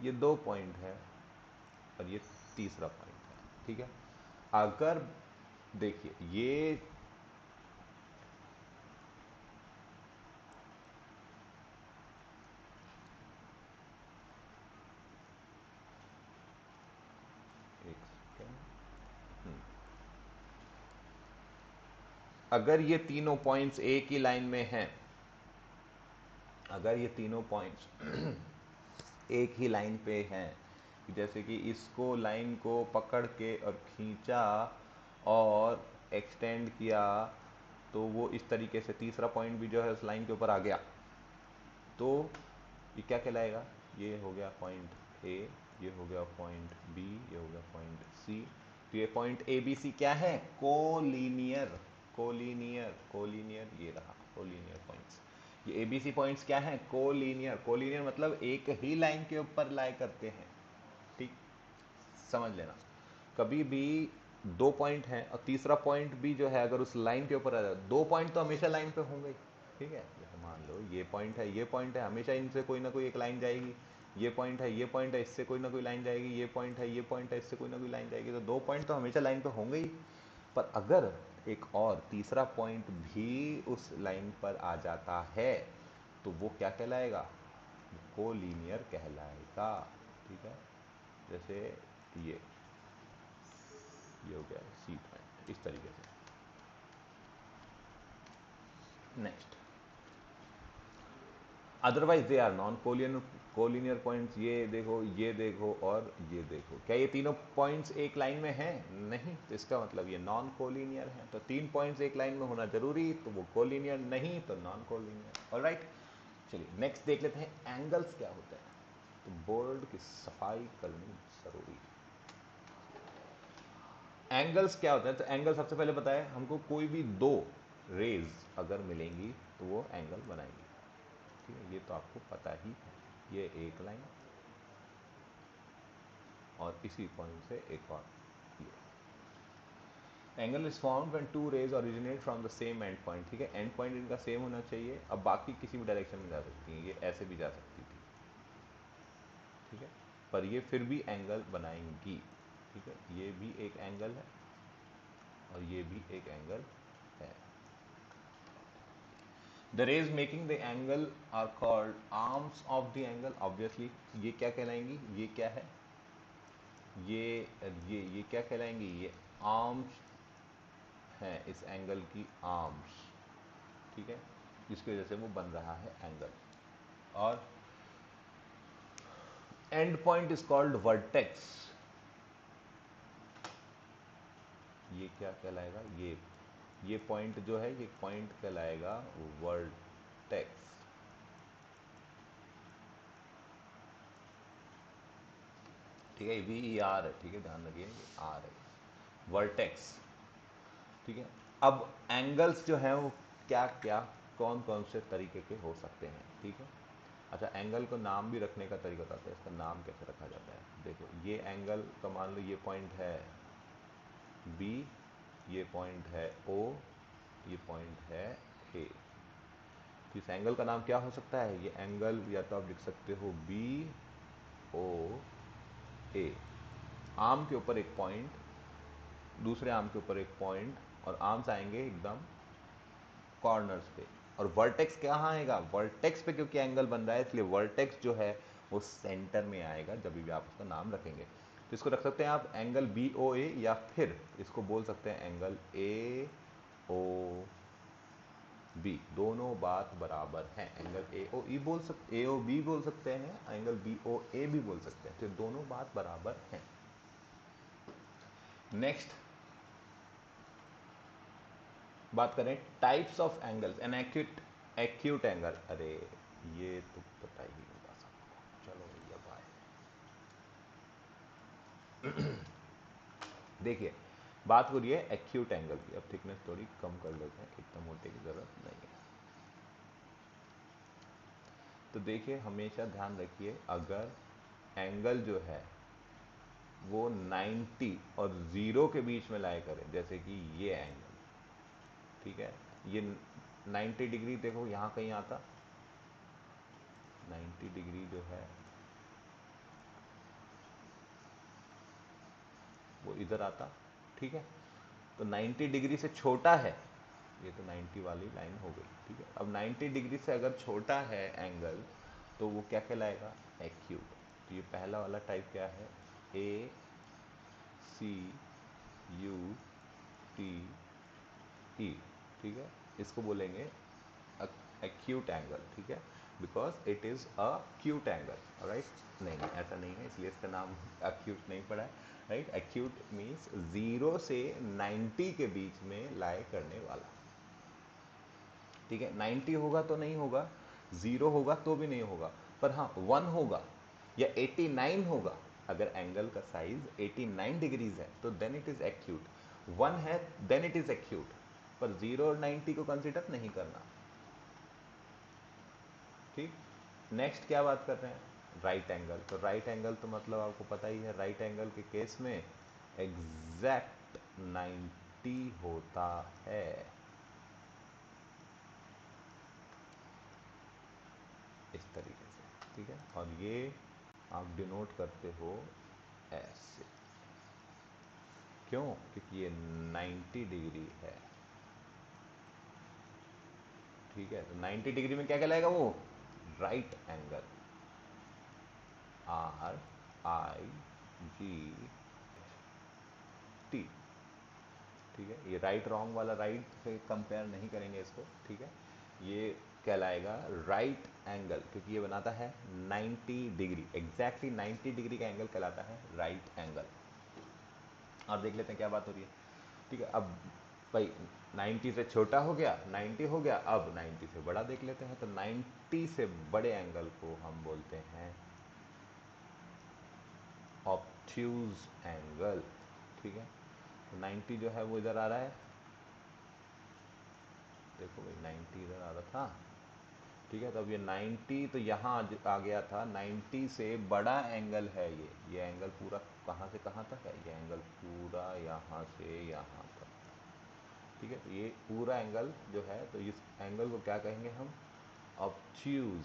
S1: ये दो पॉइंट है, और ये तीसरा पॉइंट है, ठीक है। अगर देखिए ये एक सेकेंड, अगर ये तीनों पॉइंट्स एक ही लाइन में हैं, अगर ये तीनों पॉइंट्स एक ही लाइन पे हैं, जैसे कि इसको लाइन को पकड़ के और खींचा और एक्सटेंड किया, तो वो इस तरीके से तीसरा पॉइंट भी जो है उस लाइन के ऊपर आ गया, तो ये क्या कहलाएगा? ये हो गया पॉइंट ए, ये हो गया पॉइंट बी, ये हो गया पॉइंट सी। तो ये पॉइंट ए बी सी क्या है? कोलिनियर। कोलिनियर, कोलिनियर, ये रहा कोलिनियर पॉइंट्स। ये ए बी सी पॉइंट्स क्या हैं? कोलिनियर। कोलिनियर मतलब एक ही लाइन के ऊपर लाई करते हैं, ठीक, समझ लेना। कभी भी दो पॉइंट हैं और तीसरा पॉइंट भी जो है अगर उस लाइन के ऊपर आ जाए, दो पॉइंट तो हमेशा लाइन पे होंगे ही, ठीक है। जैसे मान लो ये पॉइंट है, ये पॉइंट है, हमेशा इनसे कोई ना कोई एक लाइन जाएगी। ये पॉइंट है, ये पॉइंट है, इससे कोई ना कोई लाइन जाएगी। ये पॉइंट है, ये पॉइंट है, इससे कोई ना कोई लाइन जाएगी। तो दो पॉइंट तो हमेशा लाइन पे होंगे ही। पर अगर एक और तीसरा पॉइंट भी उस लाइन पर आ जाता है तो वो क्या कहलाएगा? कोलिनियर कहलाएगा, ठीक है। जैसे ये हो गया सी पॉइंट, इस तरीके से। Next, otherwise they are non collinear. Collinear points, ये देखो, ये देखो और ये देखो, क्या ये तीनों पॉइंट्स एक लाइन में हैं? नहीं, तो इसका मतलब ये नॉन कोलिनियर है। तो तीन पॉइंट्स एक लाइन में होना जरूरी, तो वो कोलिनियर, नहीं तो नॉन कोलिनियर। ऑलराइट, चलिए नेक्स्ट देख लेते हैं एंगल्स क्या होते हैं। तो बोर्ड की सफाई करनी जरूरी है। एंगल्स क्या होते हैं? तो एंगल सबसे पहले बताएं हमको, कोई भी दो रेज अगर मिलेंगी तो वो एंगल बनाएंगी, ठीक है, ये तो आपको पता ही है। ये एक लाइन और इसी पॉइंट से एक और, ये angle is formed when two rays originate from the same end point, ठीक है। एंड पॉइंट इनका सेम होना चाहिए। अब बाकी किसी भी डायरेक्शन में जा सकती हैं, ये ऐसे भी जा सकती थी, ठीक है, पर ये फिर भी एंगल बनाएंगी, ठीक है। ये भी एक एंगल है और ये भी एक एंगल है। The rays making the angle are called arms of the angle. Obviously, ये क्या कहलाएंगी? ये क्या है? ये क्या कहलाएंगी? ये आर्म्स हैं, इस एंगल की आर्म्स, ठीक है, जिसकी वजह से वो बन रहा है एंगल। और and point is called vertex. ये क्या कहलाएगा? ये पॉइंट जो है, ये पॉइंट कहलाएगा वर्टेक्स, ठीक है। वी आर है, ठीक है, ध्यान रखिए, आर है, वर्टेक्स, ठीक है। अब एंगल्स जो हैं वो क्या क्या, कौन कौन से तरीके के हो सकते हैं, ठीक है। अच्छा, एंगल को नाम भी रखने का तरीका बताते हैं, इसका नाम कैसे रखा जाता है। देखो, ये एंगल का मान लो ये पॉइंट है बी, ये पॉइंट है ओ, ये पॉइंट है ए। तो इस एंगल का नाम क्या हो सकता है? ये एंगल या तो आप लिख सकते हो बी ओ ए। आर्म के ऊपर एक पॉइंट, दूसरे आर्म के ऊपर एक पॉइंट, और आर्म्स आएंगे एकदम कॉर्नर्स पे। और वर्टेक्स कहाँ आएगा? वर्टेक्स पे, क्योंकि एंगल बन रहा है इसलिए वर्टेक्स जो है वो सेंटर में आएगा जब भी आप उसका नाम रखेंगे। तो इसको रख सकते हैं आप एंगल बी ओ ए, या फिर इसको बोल सकते हैं एंगल ए ओ बी। दोनों बात बराबर है। एंगल ए ओ ई बोल सकते, ए ओ बी बोल सकते हैं, एंगल बी ओ ए भी बोल सकते हैं, तो दोनों बात बराबर है। नेक्स्ट बात करें types of angles. An acute, acute angle, अरे ये तो पता ही होगा सबको, चलो भैया बाय। देखिए, बात हो रही है एक्यूट एंगल की। अब थिकनेस थोड़ी कम कर लेते हैं, इतना मोटे की जरूरत नहीं है। तो देखिए, हमेशा ध्यान रखिए, अगर एंगल जो है वो 90 और 0 के बीच में लाया करें, जैसे कि ये एंगल, ठीक है, ये 90 डिग्री, देखो यहाँ कहीं आता, 90 डिग्री जो है वो इधर आता, ठीक है। तो 90 डिग्री से छोटा है, ये तो 90 वाली लाइन हो गई, ठीक है। अब 90 डिग्री से अगर छोटा है एंगल तो वो क्या कहलाएगा? एक्यूट। तो ये पहला वाला टाइप क्या है? ए सी यू टी ई, ठीक है, इसको बोलेंगे एक्यूट एंगल, ठीक है। Because it is a cute angle, right. नहीं नहीं, ऐसा नहीं है, इसलिए इसका नाम अक्यूट नहीं पड़ा है, राइट। अक्यूट मीन्स 0 से 90 के बीच में लाई करने वाला, ठीक है। 90 होगा तो नहीं होगा, 0 होगा तो भी नहीं होगा, पर हाँ 1 होगा या 89 होगा, अगर एंगल का साइज 89 डिग्रीज है तो देन इट इज एक्यूट। 1 है देन इट इज एक्यूट, पर 0 और 90 को कंसिडर नहीं करना, ठीक। नेक्स्ट क्या बात कर रहे हैं, राइट एंगल। तो राइट एंगल तो मतलब आपको पता ही है, राइट एंगल के केस में एग्जैक्ट 90 होता है, इस तरीके से, ठीक है। और ये आप डिनोट करते हो ऐसे, क्यों, क्योंकि ये 90 डिग्री है, ठीक है। तो 90 डिग्री में क्या कहलाएगा वो, राइट एंगल, RIGHT, ठीक है। ये राइट रॉन्ग वाला राइट से कंपेयर नहीं करेंगे इसको, ठीक है। ये कहलाएगा राइट एंगल, क्योंकि ये बनाता है 90 डिग्री, एग्जैक्टली 90 डिग्री का एंगल कहलाता है राइट एंगल। और देख लेते हैं क्या बात हो रही है, ठीक है। अब भाई 90 से छोटा हो गया, 90 हो गया, अब 90 से बड़ा देख लेते हैं। तो 90 से बड़े एंगल को हम बोलते हैं ऑब्ट्यूज एंगल, ठीक है। तो 90 जो है वो इधर आ रहा है, देखो भाई 90 इधर आ रहा था, ठीक है। तो अब ये 90 तो यहाँ आ गया था, 90 से बड़ा एंगल है ये एंगल पूरा कहाँ से कहाँ तक है, ये एंगल पूरा यहाँ से यहाँ तक, ठीक है। तो ये पूरा एंगल जो है, तो इस एंगल को क्या कहेंगे हम, ऑब्ट्यूज,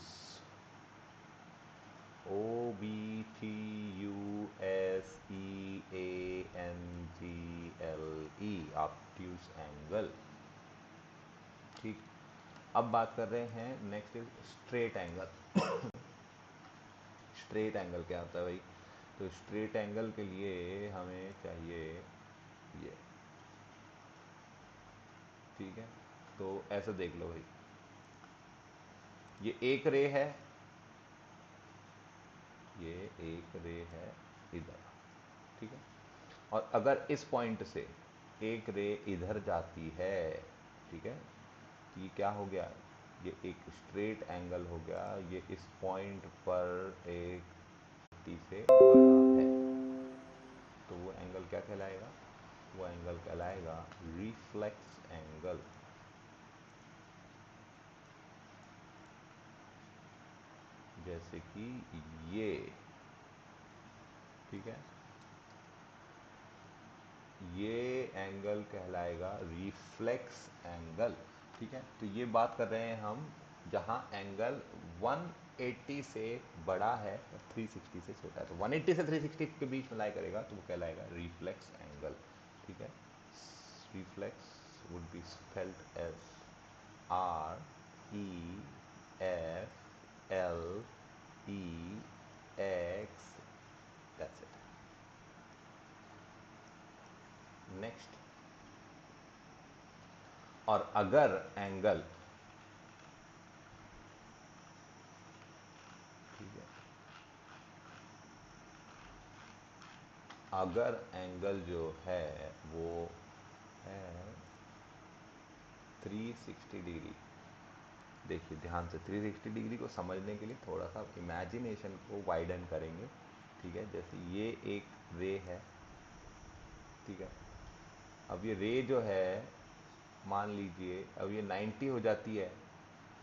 S1: OBTUSEANGLE, ऑब्ट्यूज एंगल, ठीक। अब बात कर रहे हैं next is straight angle. Straight angle क्या होता है भाई, तो स्ट्रेट एंगल के लिए हमें चाहिए ये, ठीक है। तो ऐसा देख लो भाई, ये एक रे है, ये एक रे है इधर, ठीक है। और अगर इस पॉइंट से एक रे इधर जाती है, ठीक है, तो ये क्या हो गया, ये एक स्ट्रेट एंगल हो गया, ये इस पॉइंट पर एक टी से बड़ा है, तो वो एंगल क्या कहलाएगा, वो एंगल कहलाएगा रिफ्लेक्स एंगल। जैसे कि ये, ठीक है, ये एंगल कहलाएगा रिफ्लेक्स एंगल, ठीक है। तो ये बात कर रहे हैं हम जहां एंगल 180 से बड़ा है और 360 से छोटा है, तो 180 से 360 के बीच में लाई करेगा तो वो कहलाएगा रिफ्लेक्स एंगल, ठीक है। Reflex would be spelled as REFLEX, that's it। Next, और अगर एंगल, ठीक है, अगर एंगल जो है वो है 360 डिग्री, देखिए ध्यान से, 360 डिग्री को समझने के लिए थोड़ा सा इमेजिनेशन को वाइडन करेंगे, ठीक है। जैसे ये एक रे है, ठीक है। अब ये रे जो है, मान लीजिए अब ये 90 हो जाती है,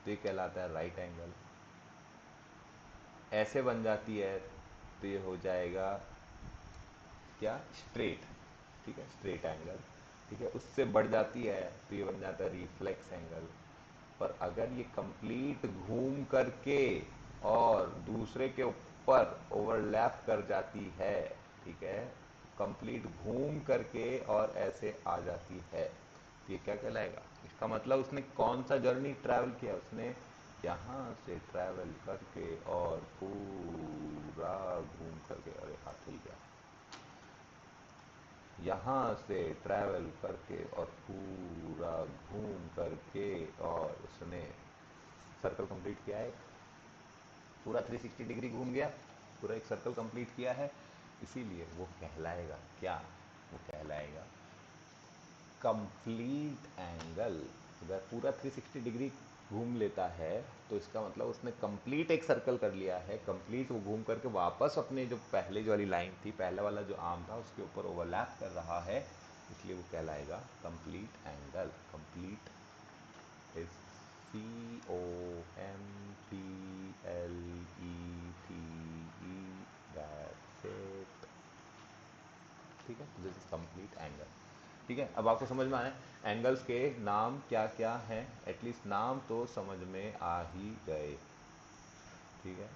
S1: तो ये कहलाता है राइट एंगल। ऐसे बन जाती है तो ये हो जाएगा क्या, स्ट्रेट, ठीक है, स्ट्रेट एंगल, ठीक है। उससे बढ़ जाती है तो ये बन जाता है रिफ्लेक्स एंगल। पर अगर ये कंप्लीट घूम करके और दूसरे के ऊपर ओवरलैप कर जाती है, ठीक है, कंप्लीट घूम करके और ऐसे आ जाती है, तो ये क्या कहलाएगा, इसका मतलब उसने कौन सा जर्नी ट्रैवल किया, उसने यहाँ से ट्रैवल करके और पूरा घूम करके, अरे हाथ हिल गया, यहाँ से ट्रैवल करके और पूरा घूम करके और उसने सर्कल कंप्लीट किया है, पूरा 360 डिग्री घूम गया, पूरा एक सर्कल कंप्लीट किया है, इसीलिए वो कहलाएगा क्या, वो कहलाएगा कंप्लीट एंगल। अगर पूरा 360 डिग्री घूम लेता है तो इसका मतलब उसने कंप्लीट एक सर्कल कर लिया है, कंप्लीट वो घूम करके वापस अपने जो पहले जो वाली लाइन थी, पहले वाला जो आर्म था उसके ऊपर ओवरलैप कर रहा है, इसलिए वो कहलाएगा complete angle. Complete is COMPLETE, that's it. ठीक है, दिस इज कंप्लीट एंगल। ठीक है, अब आपको समझ में आए एंगल्स के नाम क्या क्या हैं, एटलीस्ट नाम तो समझ में आ ही गए। ठीक है,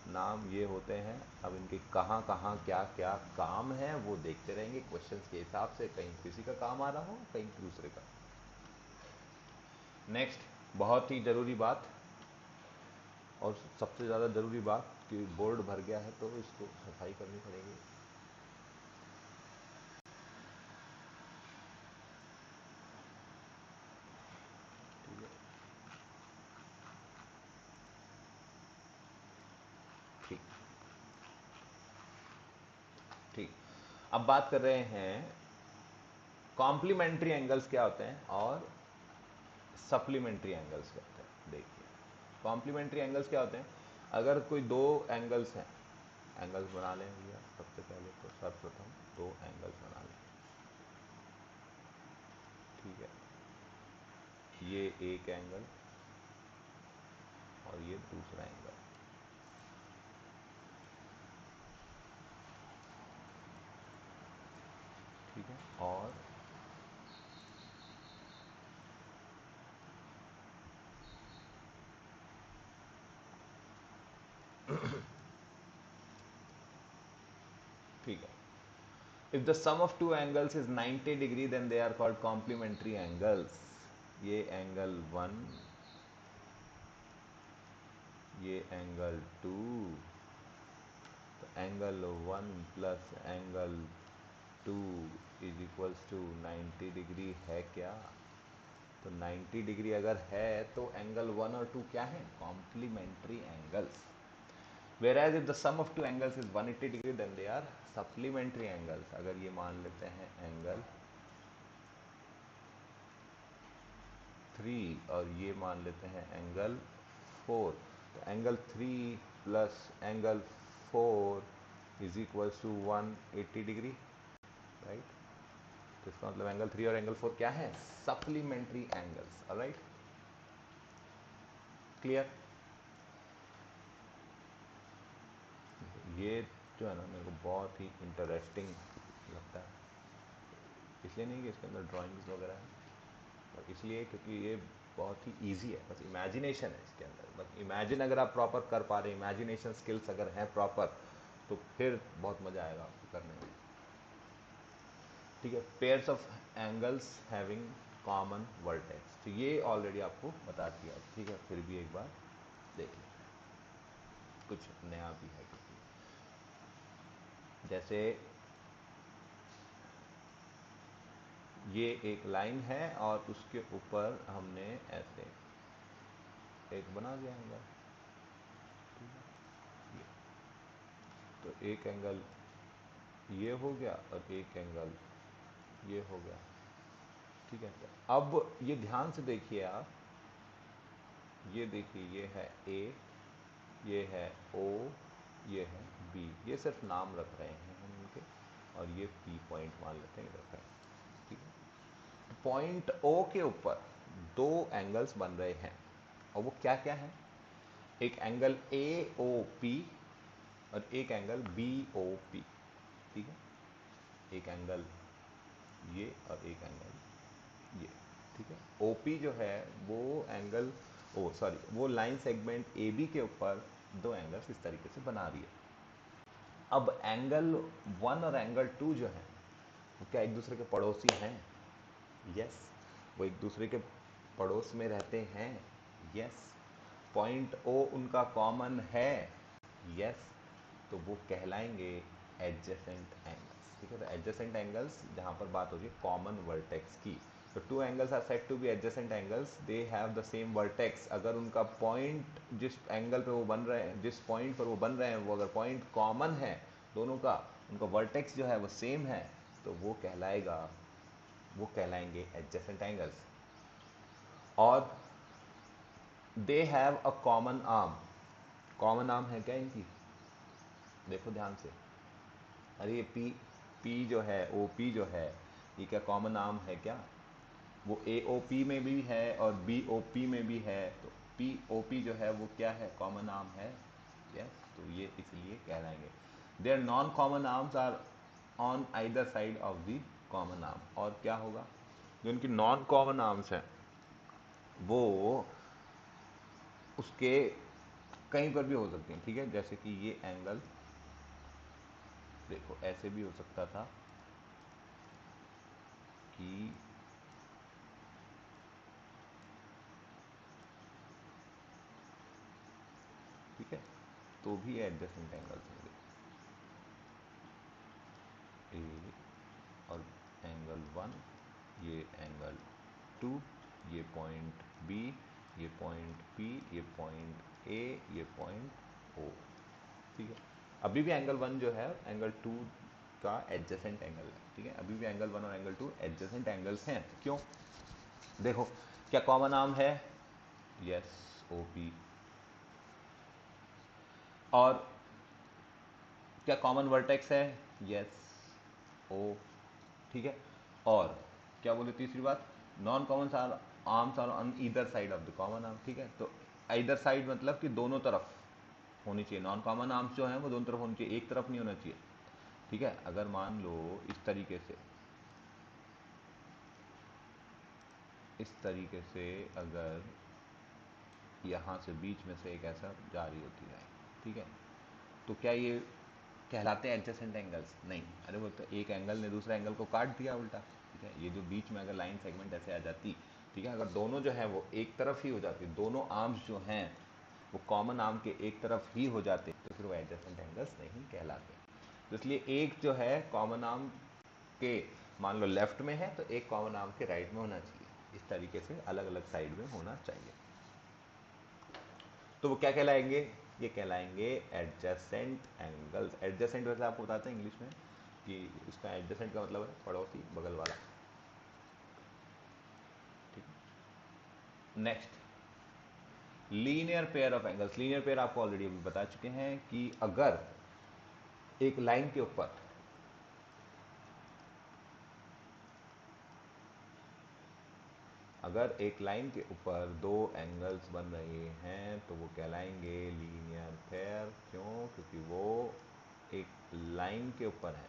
S1: नाम ये होते हैं, अब इनके कहाँ कहाँ क्या क्या काम है वो देखते रहेंगे क्वेश्चंस के हिसाब से, कहीं किसी का काम आ रहा हो, कहीं दूसरे का। नेक्स्ट, बहुत ही ज़रूरी बात और सबसे ज़्यादा ज़रूरी बात कि बोर्ड भर गया है तो इसको सफाई करनी पड़ेगी। ठीक है, ठीक ठीक। अब बात कर रहे हैं कॉम्प्लीमेंट्री एंगल्स क्या होते हैं और सप्लीमेंट्री एंगल्स क्या होते हैं। देखिए, कॉम्प्लीमेंट्री एंगल्स क्या होते हैं, अगर कोई दो एंगल्स हैं, एंगल्स बना लें भैया, सबसे पहले तो सर्वप्रथम दो एंगल्स बना लें। ठीक है, ये एक एंगल और ये दूसरा एंगल। ठीक है, और ठीक है, if the sum of two angles is 90 degree then they are called complementary angles। ये एंगल 1, ये एंगल 2, तो angle 1 plus angle 2 is equals to 90 degree है क्या। तो 90 डिग्री अगर है तो एंगल 1 और 2 क्या है, complementary angles. Whereas if the sum of two angles is 180 degree then they are supplementary angles। अगर ये मान लेते हैं एंगल 3 और ये मान लेते हैं एंगल 4, तो angle 3 plus angle 4 is equals to 180 degree, right. तो इसका मतलब एंगल 3 और एंगल 4 क्या है, सप्लीमेंट्री एंगल्स। Alright, clear. ये जो है ना मेरे को बहुत ही इंटरेस्टिंग लगता है, इसलिए नहीं कि इसके अंदर ड्राइंग्स वगैरह हैं, और इसलिए क्योंकि ये बहुत ही इजी है, बस इमेजिनेशन है इसके अंदर। बस इमेजिन अगर आप प्रॉपर कर पा रहे हैं, इमेजिनेशन स्किल्स अगर हैं प्रॉपर, तो फिर बहुत मज़ा आएगा आपको करने में। ठीक है, pairs of angles having common vertex, तो ये ऑलरेडी आपको बता दिया। ठीक है, फिर भी एक बार देख लें, कुछ नया भी है क्योंकि जैसे ये एक लाइन है और उसके ऊपर हमने ऐसे एक बना दिया एंगल। ठीक है, ये तो एक एंगल ये हो गया और एक एंगल ये हो गया। ठीक है, तो अब ये ध्यान से देखिए आप, ये देखिए, ये है ए, ये है ओ, ये है बी, ये सिर्फ नाम रख रहे हैं हम इनके, और ये पी पॉइंट मान लेते हैं रेफरेंस। ठीक है, पॉइंट ओ के ऊपर दो एंगल्स बन रहे हैं, और वो क्या क्या है, एक एंगल ए ओ पी और एक एंगल बी ओ पी। ठीक है, एक एंगल ये और एक एंगल ये। ठीक है, ओपी जो है वो एंगल, ओ सॉरी, वो लाइन सेगमेंट ए बी के ऊपर दो एंगल्स इस तरीके से बना रही है। अब एंगल 1 और एंगल 2 जो है वो क्या एक दूसरे के पड़ोसी हैं, यस। वो एक दूसरे के पड़ोस में रहते हैं, यस। पॉइंट ओ उनका कॉमन है, यस। तो वो कहलाएंगे एडजेसेंट एंगल्स। ठीक है, तो एडजेसेंट एंगल्स जहाँ पर बात होगी कॉमन वर्टेक्स की, तो two angles are said to be adjacent angles, they have the same vertex. अगर उनका पॉइंट जिस एंगल पे वो बन रहे हैं, जिस पॉइंट पर वो बन रहे हैं, वो अगर पॉइंट कॉमन है दोनों का, उनका वर्टेक्स जो है वो सेम है, तो वो कहलाएंगे एडजेसेंट एंगल्स। और they have a common arm. Common arm है क्या इनकी? देखो ध्यान से। अरे ये पी जो है, ओ पी जो है, ये क्या कॉमन आर्म है क्या? वो ए ओ पी में भी है और बी ओ पी में भी है, तो पी ओ पी जो है वो क्या है? कॉमन आर्म है। यस, तो ये इसलिए कहलाएंगे। Their non common arms are on either side of the common arm. और क्या होगा? जो इनकी नॉन कॉमन आर्म्स हैं वो उसके कहीं पर भी हो सकती हैं, ठीक है। जैसे कि ये एंगल देखो ऐसे भी हो सकता था कि ठीक है, तो भी एडजेसेंट एंगल्स होंगे। ए और एंगल 1, ये एंगल 2, ये पॉइंट बी, ये पॉइंट पी, ये पॉइंट ए, ये पॉइंट ओ, ठीक है। अभी भी एंगल 1 जो है एंगल 2 का एडजेसेंट एंगल है, ठीक है। अभी भी एंगल 1 और एंगल 2 एडजेसेंट एंगल्स हैं। क्यों? देखो, क्या कॉमन आर्म है? Yes, O P. और क्या कॉमन वर्टेक्स है? यस, ओ, ठीक है। और क्या बोले तीसरी बात? Non common arms are on either side of the common arm, ठीक है। तो ईदर साइड मतलब कि दोनों तरफ होनी चाहिए। नॉन कॉमन आर्म्स जो है वो दोनों तरफ होनी चाहिए, एक तरफ नहीं होना चाहिए, ठीक है। अगर मान लो इस तरीके से अगर यहाँ से बीच में से एक ऐसा जा रही होती है, ठीक है, तो क्या ये कहलाते हैं एडजेसेंट एंगल्स? नहीं। अरे वो तो एक एंगल ने दूसरे एंगल को काट दिया उल्टा, ठीक है। ये जो बीच में अगर लाइन सेगमेंट ऐसे आ जाती, ठीक है, अगर दोनों जो है वो एक तरफ ही हो जाती, दोनों आर्म्स जो हैं वो कॉमन आर्म के एक तरफ ही हो जाते, तो फिर वो एडजेसेंट एंगल्स नहीं कहलाते। तो इसलिए एक जो है कॉमन आर्म के मान लो लेफ्ट में है, तो एक कॉमन आर्म के राइट में होना चाहिए। इस तरीके से अलग अलग साइड में होना चाहिए। तो वो क्या कहलाएंगे? ये कहलाएंगे एडजेसेंट एंगल्स। एडजेसेंट वैसे आपको बताते हैं इंग्लिश में कि उसका एडजेसेंट का मतलब है पड़ोसी, बगल वाला, ठीक है। Next, linear pair of angles. Linear pair आपको ऑलरेडी अभी बता चुके हैं कि अगर एक लाइन के ऊपर दो एंगल्स बन रहे हैं तो वो कहलाएंगे लीनियर पेयर। क्यों? क्योंकि वो एक लाइन के ऊपर है।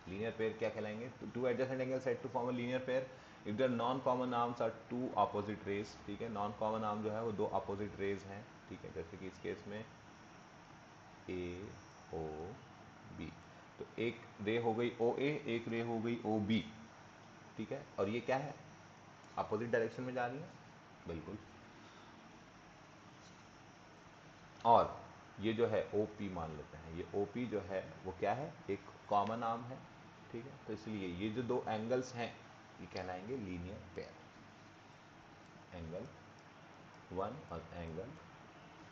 S1: लीनियर पेयर क्या कहलाएंगे? Two adjacent angle set to form a linear pair if their non common arms are two opposite rays, ठीक है। नॉन कॉमन आर्म जो है वो दो ऑपोजिट रेज हैं, ठीक है। जैसे कि इस केस में ए ओ बी, तो एक रे हो गई ओ ए, एक रे हो गई ओ बी, ठीक है। और ये क्या है? अपोजिट डायरेक्शन में जा रही है, बिल्कुल। और ये जो है ओ पी मान लेते हैं, ये ओ पी जो है वो क्या है? एक कॉमन आर्म है, ठीक है। तो इसलिए ये जो दो एंगल्स हैं ये कहलाएंगे लीनियर पेयर, एंगल 1 और एंगल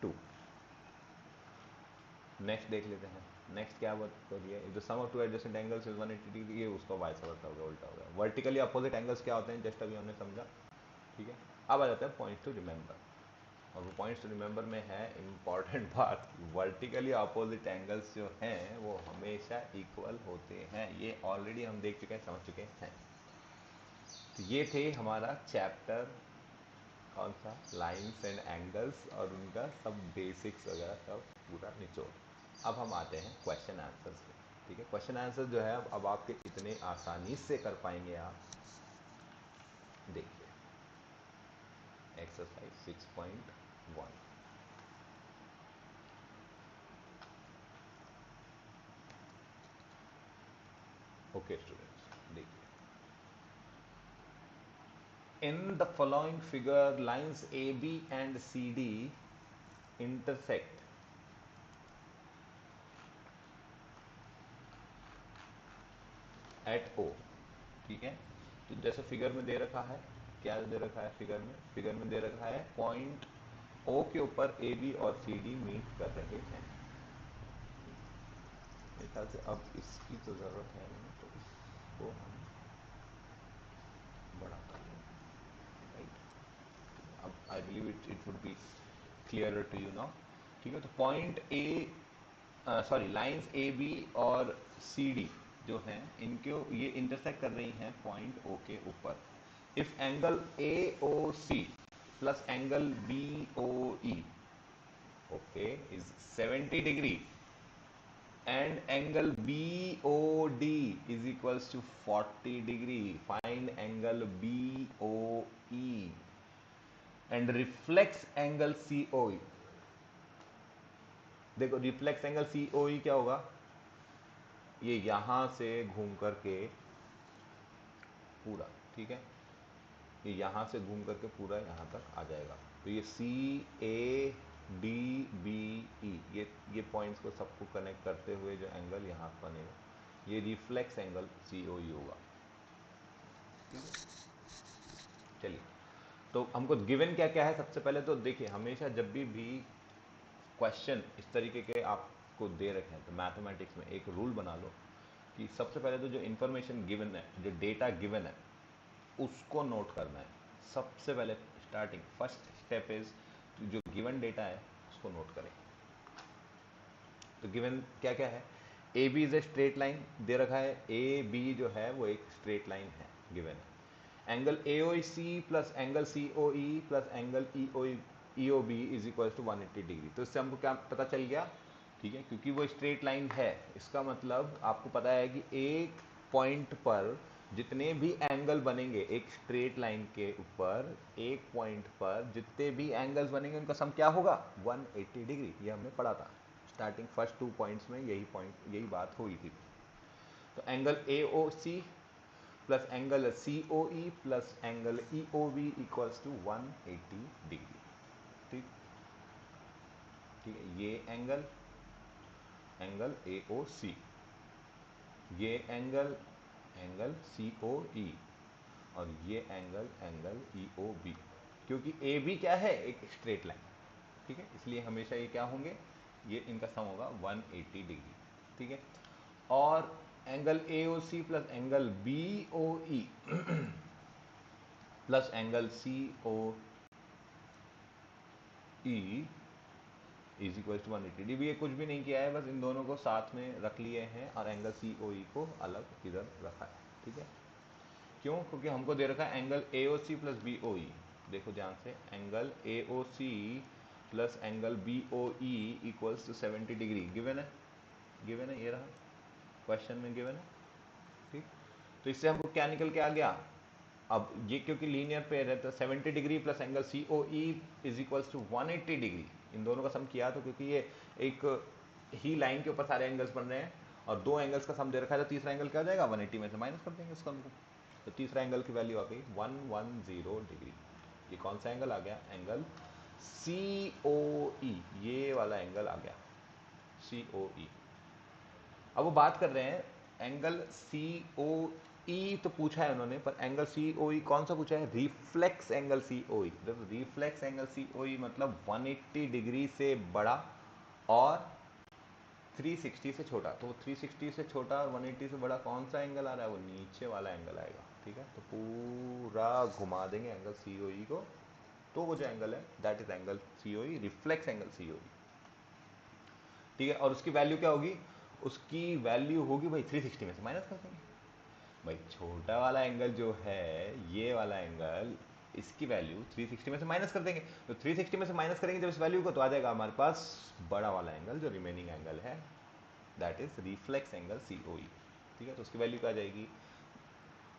S1: 2। नेक्स्ट देख लेते हैं। नेक्स्ट क्या बात करिए? If the sum of two adjacent angles is 180 degree, ये उसका वाइस वर्सा हो गया, उल्टा हो गया। वर्टिकली अपोजिट एंगल्स क्या होते हैं? जस्ट अभी हमने समझा, ठीक है। अब आ जाता है पॉइंट्स टू रिमेंबर। और वो पॉइंट्स टू रिमेंबर में है इंपॉर्टेंट बात, वर्टिकली अपोजिट एंगल्स जो हैं वो हमेशा इक्वल होते हैं। ये ऑलरेडी हम देख चुके हैं, समझ चुके हैं। तो ये थे हमारा चैप्टर, कौन सा? लाइंस एंड एंगल्स, और उनका सब बेसिक्स वगैरह सब पूरा निचोड़। अब हम आते हैं क्वेश्चन आंसर्स पे, ठीक है। क्वेश्चन आंसर जो है अब आपके इतने आसानी से कर पाएंगे आप। देखिए एक्सरसाइज 6.1। ओके स्टूडेंट्स, देखिए, in the following figure lines AB and CD intersect at O, ठीक है। तो जैसे फिगर में दे रखा है, क्या दे रखा है फिगर में दे रखा है पॉइंट ओ के ऊपर ए बी और सी डी मीट कर रहे हैं। मेरे ख्याल से अब इसकी तो जरूरत है नहीं, तो इसको हम बड़ा कर लेंगे, राइट। अब I believe it would be clearer to you now. ठीक है, तो point A sorry lines A B और सी डी जो हैं इनको ये इंटरसेक्ट कर रही हैं पॉइंट ओ के ऊपर। If angle A O C plus angle B O E okay is 70 degree and angle BOD is equals to 40 degree. Find angle BOE and reflex angle COE. देखो रिफ्लेक्स एंगल COE क्या होगा, ये यहां से घूम करके पूरा, ठीक है, ये यहां से घूम करके पूरा यहां तक आ जाएगा। तो ये CADBE ये पॉइंट्स को सबको कनेक्ट करते हुए जो एंगल यहाँ बनेगा ये रिफ्लेक्स एंगल COE होगा। चलिए, तो हमको गिवन क्या क्या है। सबसे पहले तो देखिए, हमेशा जब भी क्वेश्चन इस तरीके के आपको दे रखे हैं तो मैथमेटिक्स में एक रूल बना लो कि सबसे पहले तो जो इन्फॉर्मेशन गिवन है, जो डेटा गिवन है, उसको नोट करना है। सबसे पहले स्टार्टिंग फर्स्ट स्टेप इज जो गिवन डेटा है उसको नोट करें। तो गिवन क्या क्या है, A B is a straight line दे रखा है, ए बी जो है वो एक स्ट्रेट लाइन है गिवन है। Angle A O C plus angle C O E plus angle E O B is equal to 180 degree. तो इससे हमको क्या पता चल गया, ठीक है, क्योंकि वो स्ट्रेट लाइन है, इसका मतलब आपको पता है कि एक पॉइंट पर जितने भी एंगल बनेंगे एक स्ट्रेट लाइन के ऊपर, एक पॉइंट पर जितने भी एंगल्स बनेंगे उनका सम क्या होगा, 180 डिग्री। ये हमने पढ़ा था स्टार्टिंग फर्स्ट 2 पॉइंट्स में, यही बात हुई थी। तो angle A O C plus angle C O E plus angle E O B equals to 180 degree. ठीक, ठीक है, ये एंगल ए ओ सी, ये एंगल सी ओ ई, और ये एंगल ई ओ बी। क्योंकि ए बी क्या है, एक स्ट्रेट लाइन, ठीक है, इसलिए हमेशा ये क्या होंगे, ये इनका सम होगा 180 डिग्री। ठीक है, और angle A O C plus angle B O E plus angle C O E is equal to 180 degree. ये कुछ भी नहीं किया है, बस इन दोनों को साथ में रख लिए हैं और एंगल सी ओ ई को अलग इधर रखा है। ठीक है, क्यों, क्योंकि हमको दे रखा है angle A O C plus B O E. देखो ध्यान से, angle A O C plus angle B O E equals to 70 degree given है, ये रहा क्वेश्चन में गिवन है। ठीक, तो इससे हमको क्या निकल के आ गया, अब ये क्योंकि लीनियर पेयर है तो 70 degree plus angle C O E is equals to 180 degree. इन दोनों का सम किया तो क्योंकि ये एक ही लाइन के ऊपर सारे एंगल्स बन रहे हैं और दो एंगल्स का सम दे रखा है, तो तीसरा एंगल क्या हो जाएगा, 180 में से माइनस कर देंगे उसका हमको, तो तीसरा एंगल की वैल्यू आ गई 110 डिग्री। ये कौन सा एंगल आ गया, एंगल सी ओ ई, ये वाला एंगल आ गया सी ओ ई। अब वो बात कर रहे हैं एंगल सी ओ ई तो पूछा है उन्होंने, पर एंगल सी ओ ई कौन सा पूछा है, reflex angle C O E. Reflex angle C O ई मतलब 180 डिग्री से बड़ा और 360 से छोटा। तो 360 से छोटा और 180 से बड़ा कौन सा एंगल आ रहा है, वो नीचे वाला एंगल आएगा। ठीक है, तो पूरा घुमा देंगे एंगल सी ओ ई को, तो वो जो एंगल है that is angle C O E, reflex angle C O E. ठीक है, और उसकी वैल्यू क्या होगी, उसकी वैल्यू होगी भाई 360 में से माइनस कर देंगे। भाई छोटा वाला एंगल जो है, ये वाला एंगल, इसकी वैल्यू 360 में से माइनस कर देंगे। तो 360 में से माइनस करेंगे जब इस वैल्यू को, तो आ जाएगा हमारे पास बड़ा वाला एंगल जो रिमेनिंग एंगल है, that is reflex angle C O E. ठीक है, तो उसकी वैल्यू क्या आ जाएगी,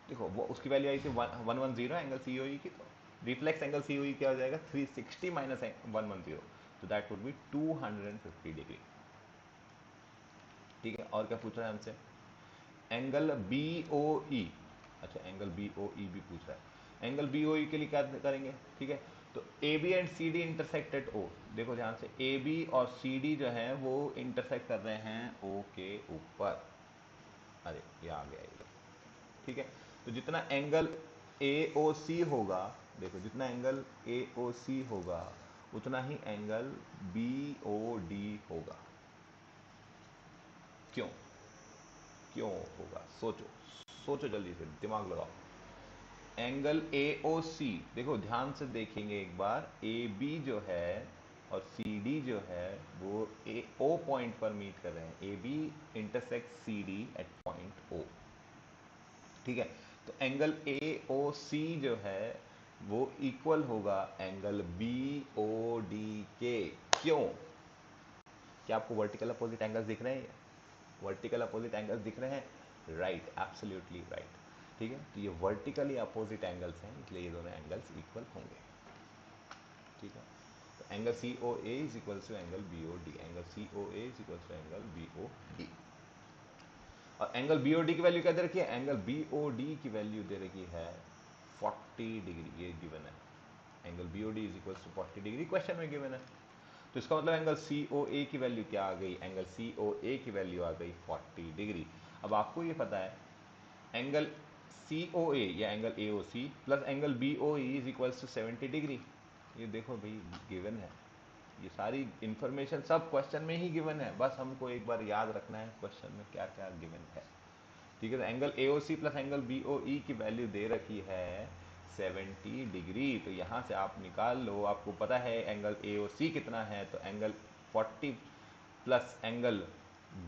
S1: देखो वो उसकी वैल्यू आई थी 110 एंगल सी ओ ई की, तो रिफ्लेक्स एंगल सी ओ ई क्या हो जाएगा, 360 माइनस 110, तो दैट वुड बी 250 डिग्री। ठीक है, और क्या पूछ रहा है हमसे, एंगल बी ओ ई। अच्छा, एंगल बी ओ ई भी पूछ रहा है। एंगल बी ओ ई के लिए क्या करेंगे, ठीक है, तो A B and C D intersect at O. देखो ध्यान से, ए बी और सी डी जो है वो इंटरसेक्ट कर रहे हैं ओ के ऊपर। अरे ये आ गया इधर, ठीक है, तो जितना एंगल AOC होगा, देखो जितना एंगल AOC होगा उतना ही एंगल BOD होगा। क्यों क्यों होगा? सोचो सोचो, जल्दी से दिमाग लगाओ। एंगल AOC, देखो ध्यान से देखेंगे एक बार, AB जो है और CD जो है वो O पॉइंट पर मीट कर रहे हैं। AB intersect CD at point O, ठीक है। तो एंगल AOC जो है वो इक्वल होगा एंगल BOD के। क्यों? क्या आपको वर्टिकल अपोजिट एंगल्स दिख रहे हैं? वर्टिकल अपोजिट एंगल्स दिख रहे हैं? Right, absolutely right. ठीक है, तो ये वर्टिकली अपोजिट एंगल्स हैं, इसलिए ये दोनों एंगल्स इक्वल होंगे। ठीक है, तो angle COA is equal to angle BOD, angle COA is equal to angle BOD। और एंगल BOD की वैल्यू क्या दे रखी है? एंगल BOD की वैल्यू दे रखी है 40 डिग्री, ये गिवन है। Angle BOD is equal to 40 degree question में गिवन है। तो इसका मतलब एंगल COA की वैल्यू क्या आ गई? एंगल COA की वैल्यू आ गई 40 डिग्री। अब आपको ये पता है एंगल COA या angle AOC plus angle BOE is equal to 70 degree. ये देखो भाई गिवन है, ये सारी इंफॉर्मेशन सब क्वेश्चन में ही गिवन है, बस हमको एक बार याद रखना है क्वेश्चन में क्या क्या गिवन है। ठीक है, तो angle AOC plus angle BOE की वैल्यू दे रखी है 70 डिग्री। तो यहाँ से आप निकाल लो, आपको पता है एंगल AOC कितना है, तो angle 40 plus angle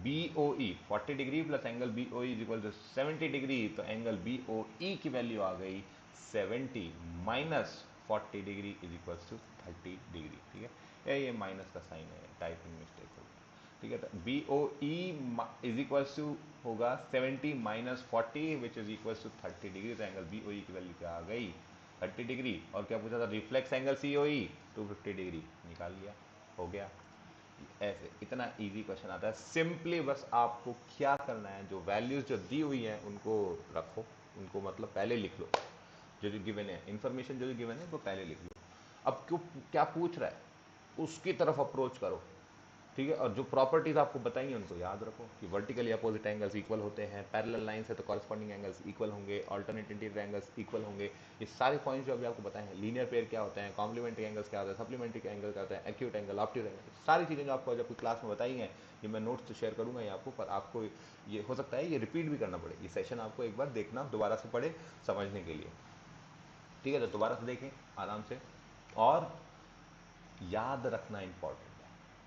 S1: BOE 40 degree plus angle BOE is equal to 70 degree. तो एंगल BOE की वैल्यू आ गई 70 minus 40 degree is equal to 30 degree. ठीक है, ये माइनस का साइन है, टाइपिंग मिस्टेक हो गया। ठीक है, तो BOE इज इक्वल टू होगा 70 minus 40 which is equal to 30 degree. तो एंगल BOE की वैल्यू क्या आ गई? 30 डिग्री। और क्या पूछा था? रिफ्लेक्स एंगल COE 250 डिग्री, निकाल लिया, हो गया। ऐसे इतना इजी क्वेश्चन आता है। सिंपली बस आपको क्या करना है, जो वैल्यूज जो दी हुई हैं उनको रखो, उनको मतलब पहले लिख लो, जो जो गिवन है इंफॉर्मेशन जो जो गिवन है वो पहले लिख लो। अब क्यों क्या पूछ रहा है उसकी तरफ अप्रोच करो। ठीक है, और जो प्रॉपर्टीज आपको बताइए उनको याद रखो कि वर्टिकली अपोजिट एंगल्स इक्वल होते हैं, पैरेलल लाइन से तो कॉरस्पॉन्डिंग एंगल्स इक्वल होंगे, अल्टरनेट इंटीरियर एंगल्स इक्वल होंगे। ये सारे पॉइंट्स जो अभी आपको बताए हैं, लीनियर पेयर क्या होते हैं, कॉम्प्लीमेंट्री एंगल्स क्या होता है, सप्लीमेंट्री एंगल क्या होता है, एक्यूट एंगल, ऑब्ट्यूज एंगल, सारी चीज़ें जो आपको जब क्लास में बताई हैं, ये मैं नोट्स तो शेयर करूंगा ये आपको, पर आपको ये हो सकता है ये रिपीट भी करना पड़े, ये सेशन आपको एक बार देखना, दोबारा से पढ़े समझने के लिए। ठीक है, तो दोबारा से देखें आराम से, और याद रखना इंपॉर्टेंट है।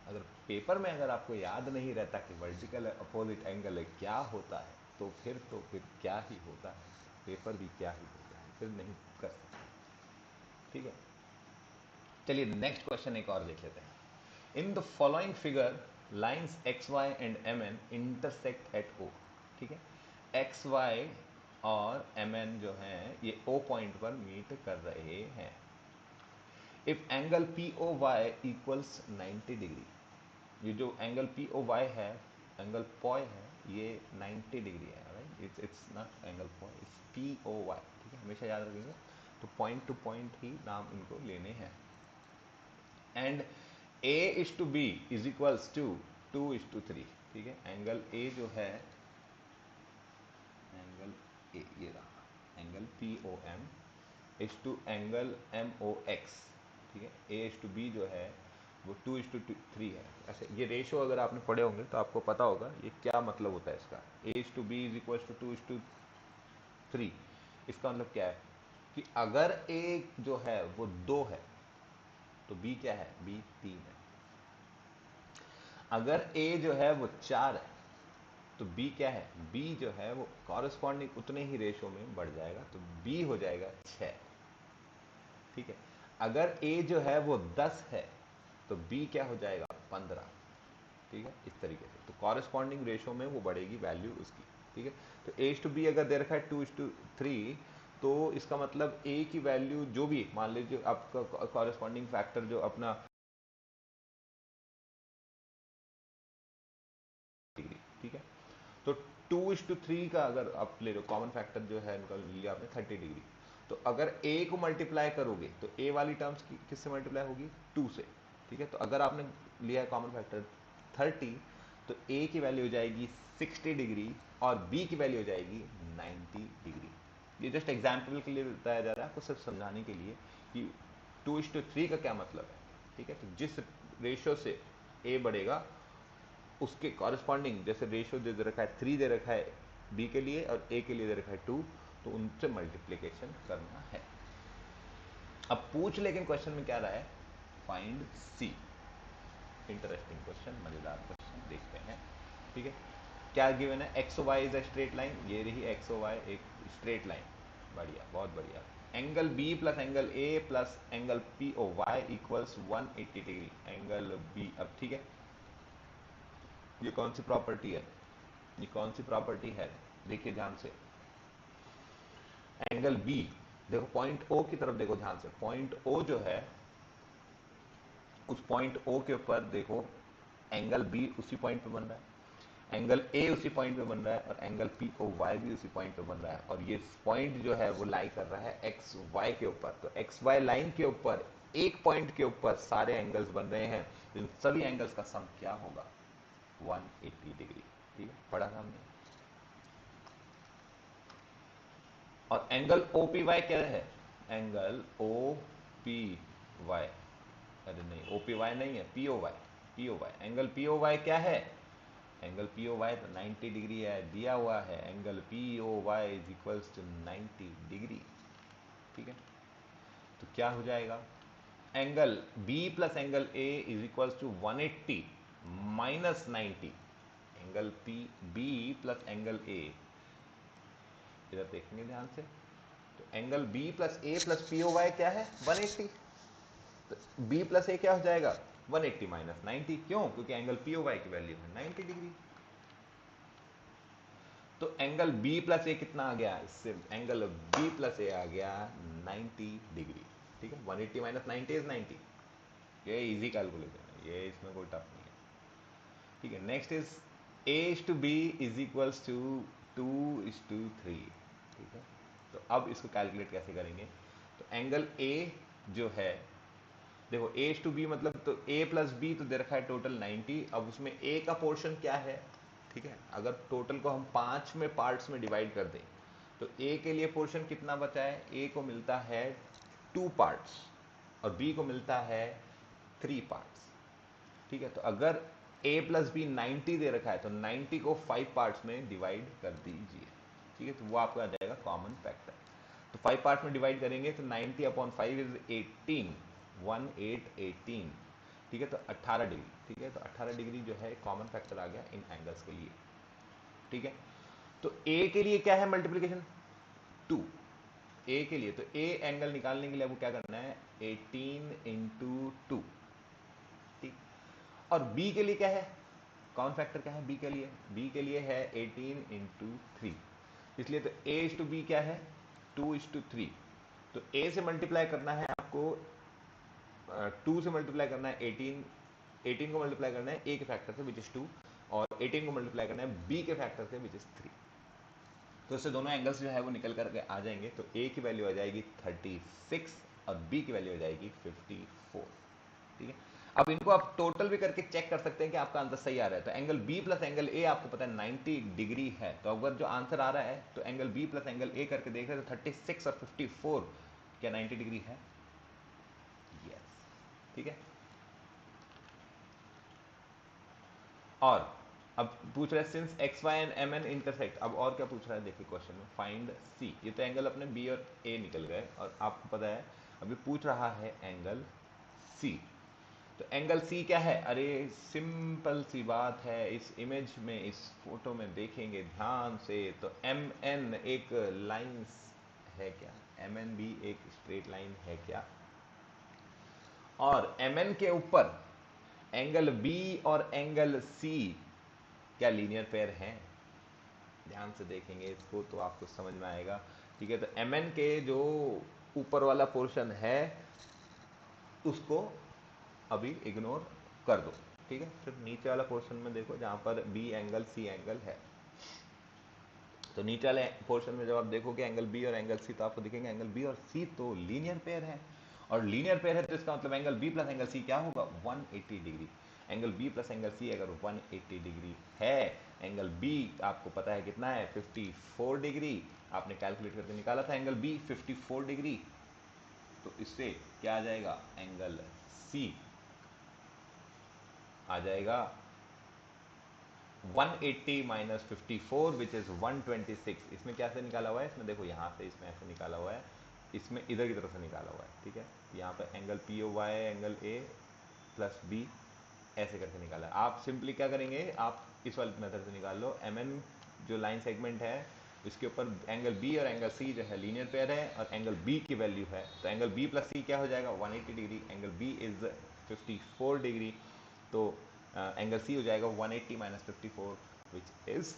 S1: अगर पेपर में अगर आपको याद नहीं रहता कि वर्टिकल अपोजिट एंगल क्या होता है, तो फिर क्या ही होता है, पेपर भी क्या ही होता है, फिर नहीं कर सकते। ठीक है, चलिए नेक्स्ट क्वेश्चन एक और देख लेते हैं। In the following figure lines XY and MN intersect at O। ठीक है, XY और MN जो है ये O पॉइंट पर मीट कर रहे हैं। If angle POY equals 90 degree, ये जो एंगल POY है, एंगल पॉय है, ये 90 डिग्री है। राइट, इट्स नॉट एंगल पॉय, इट्स POY। ठीक है, हमेशा याद रखेंगे, तो पॉइंट टू पॉइंट ही नाम इनको लेने हैं। And A/B is equals to 2:3। ठीक है, एंगल A जो है, एंगल A ये रहा, angle POM is to angle MOX। ठीक है, A/B जो है वो 2:3 है। ऐसे ये रेशो अगर आपने पढ़े होंगे तो आपको पता होगा ये क्या मतलब होता है इसका। A/B इज इक्वल टू 2:3, इसका मतलब क्या है कि अगर A जो है वो 2 है तो B क्या है? B 3 है। अगर A जो है वो 4 है तो B क्या है? B जो है वो कॉरेस्पॉन्डिंग उतने ही रेशो में बढ़ जाएगा, तो B हो जाएगा 6। ठीक है, अगर A जो है वो 10 है तो B क्या हो जाएगा? 15। ठीक है, इस तरीके से तो कॉरेस्पॉन्डिंग रेशो में वो बढ़ेगी वैल्यू उसकी। ठीक है, तो A/B अगर दे रखा है 2:3, तो इसका मतलब A की वैल्यू जो भी मान लीजिए आपका कॉरेस्पॉन्डिंग फैक्टर जो अपना डिग्री। ठीक है, तो 2:3 का अगर आप ले लो कॉमन फैक्टर जो है इनका लिया आपने 30 डिग्री, तो अगर A को मल्टीप्लाई करोगे तो A वाली टर्म्स की किससे मल्टीप्लाई होगी? 2 से। ठीक है, तो अगर आपने लिया है कॉमन फैक्टर 30, तो A की वैल्यू हो जाएगी 60 डिग्री और B की वैल्यू हो जाएगी 90 डिग्री। ये जस्ट एग्जाम्पल के लिए बताया जा रहा है आपको, सिर्फ समझाने के लिए कि 2:3 का क्या मतलब है। ठीक है, तो जिस रेशियो से ए बढ़ेगा उसके कॉरेस्पॉन्डिंग, जैसे रेशियो दे रखा है 3 दे रखा है बी के लिए और ए के लिए दे रखा है 2, तो उनसे मल्टीप्लीकेशन करना है। अब पूछ लेकिन क्वेश्चन में क्या रहा है, फाइंड सी। इंटरेस्टिंग क्वेश्चन, मजेदार क्वेश्चन, देखते हैं। ठीक है, क्या गिवन है, X Y is a straight line, ये रही एक्स वाई एक स्ट्रेट लाइन, बढ़िया, बहुत बढ़िया। Angle B plus angle A plus angle P O Y equals 180 degree, angle B. अब ठीक है, ये कौन सी प्रॉपर्टी है, ये कौन सी प्रॉपर्टी है, देखिए ध्यान से। एंगल बी, देखो पॉइंट ओ की तरफ देखो ध्यान से, पॉइंट ओ जो है उस पॉइंट ओ के ऊपर देखो एंगल बी उसी पॉइंट पे बन रहा है, एंगल ए उसी पॉइंट पे बन रहा है और एंगल पी ओ वाई भी उसी पॉइंट पे बन रहा है, और ये पॉइंट जो है वो लाई कर रहा है एक्स वाई के ऊपर। तो एक्स वाई लाइन के ऊपर एक पॉइंट के ऊपर सारे एंगल्स बन रहे हैं, तो इन सभी एंगल्स का सम क्या होगा, 180 डिग्री। ठीक है, पढ़ा था हमने। और एंगल ओ पी वाई क्या है, एंगल ओ पी वाई, अरे नहीं ओ पी वाई नहीं है, P O Y, P O Y, angle P O Y क्या है, एंगल पी ओ वाई तो 90 डिग्री है, दिया हुआ है, angle P O Y is equals to 90 degree. ठीक है, तो क्या हो जाएगा, angle B plus angle A is equals to 180 minus 90, angle P B plus angle A, इधर देखेंगे ध्यान से, तो angle B plus A plus P O Y क्या है 180, तो बी प्लस ए क्या हो जाएगा 180 माइनस 90, क्यों, क्योंकि एंगल पी ओ वाई की वैल्यू है 90 डिग्री। तो एंगल बी प्लस ए कितना आ गया, इससे एंगल बी प्लस ए आ गया 90 डिग्री। ठीक है, 180 माइनस 90 इज 90, ये इजी कैलकुलेशन है, ये इसमें कोई टफ नहीं है। ठीक है, next is A is to B is equals to 2:3। ठीक है, तो अब इसको कैलकुलेट कैसे करेंगे, तो एंगल ए जो है, देखो ए टू बी मतलब, तो ए प्लस बी तो दे रखा है टोटल 90, अब उसमें ए का पोर्शन क्या है। ठीक है, अगर टोटल को हम 5 में पार्ट्स में डिवाइड कर दें तो ए के लिए पोर्शन कितना बचा है, ए को मिलता है 2 पार्ट्स और बी को मिलता है 3 पार्ट्स। ठीक है, तो अगर ए प्लस बी 90 दे रखा है तो 90 को 5 पार्ट्स में डिवाइड कर दीजिए। ठीक है, तो वो आपको आ जाएगा कॉमन फैक्टर। तो 5 पार्ट में डिवाइड करेंगे तो 90/5 इज 18, 1818। ठीक है, तो 18 डिग्री। ठीक है, तो 18 डिग्री जो है कॉमन फैक्टर आ गया इन एंगल्स के लिए। ठीक है, तो ए के लिए क्या है मल्टीप्लीकेशन 2, ए के लिए, तो ए एंगल निकालने के लिए वो क्या करना है 18 इंटू 2। ठीक, और बी के लिए क्या है, कॉमन फैक्टर क्या है बी के लिए, बी के लिए है 18 इंटू 3, इसलिए तो ए इज टू बी क्या है 2:3। तो ए से मल्टीप्लाई करना है आपको, 2 से मल्टीप्लाई करना है 18, 18 को मल्टीप्लाई करना है ए के फैक्टर से विच इज 2, और 18 को मल्टीप्लाई करना है बी के फैक्टर से विच इज 3। तो इससे दोनों एंगल्स जो है वो निकल करके आ जाएंगे, तो ए की वैल्यू आ जाएगी 36 और बी की वैल्यू आ जाएगी 54। ठीक है, अब इनको आप टोटल भी करके चेक कर सकते हैं कि आपका आंसर सही आ रहा है। तो angle B plus angle A आपको पता है 90 डिग्री है, तो अगर जो आंसर आ रहा है तो angle B plus angle A करके देख रहे हैं तो 36 और 54 क्या 90 डिग्री है, यस। ठीक है, और अब पूछ रहा है since X Y and M N intersect, अब और क्या पूछ रहा है देखिए क्वेश्चन में, फाइंड सी। ये तो एंगल अपने बी और ए निकल गए, और आपको पता है अभी पूछ रहा है एंगल सी। तो एंगल सी क्या है, अरे सिंपल सी बात है, इस इमेज में इस फोटो में देखेंगे ध्यान से तो एम एन एक लाइन है क्या, एम एन भी एक स्ट्रेट लाइन है क्या, और एम एन के ऊपर एंगल बी और एंगल सी क्या लीनियर पेयर हैं, ध्यान से देखेंगे इसको तो आपको समझ में आएगा। ठीक है, तो एम एन के जो ऊपर वाला पोर्शन है उसको अभी इग्नोर कर दो। ठीक है, सिर्फ नीचे वाला पोर्शन में देखो जहां पर बी एंगल सी एंगल है, तो नीचे वाले पोर्शन में जब आप देखोगे एंगल बी और एंगल सी तो आपको दिखेंगे एंगल बी और सी तो लीनियर पेयर है, और लीनियर पेयर है तो इसका मतलब angle B plus angle C क्या होगा 180 degree. Angle B plus angle C अगर 180 डिग्री है, एंगल बी आपको पता है कितना है 54 डिग्री, आपने कैलकुलेट करके निकाला था एंगल बी 54 डिग्री, तो इससे क्या आ जाएगा, एंगल सी आ जाएगा 180 माइनस 54 विच इज 126। इसमें क्या से निकाला हुआ है, इसमें देखो यहाँ से इसमें ऐसे निकाला हुआ है, इसमें इधर की तरफ से निकाला हुआ है, ठीक है। यहाँ पे angle P O Y angle A plus B ऐसे करके निकाला है। आप सिंपली क्या करेंगे, आप इस वाले मेथड से निकाल लो, एम एन जो लाइन सेगमेंट है इसके ऊपर एंगल बी और एंगल सी जो है लीनियर पेयर है और एंगल बी की वैल्यू है, तो एंगल बी प्लस सी क्या हो जाएगा 180 degree, angle B is 54 degree, तो एंगल सी हो जाएगा 180 माइनस 54 विच इज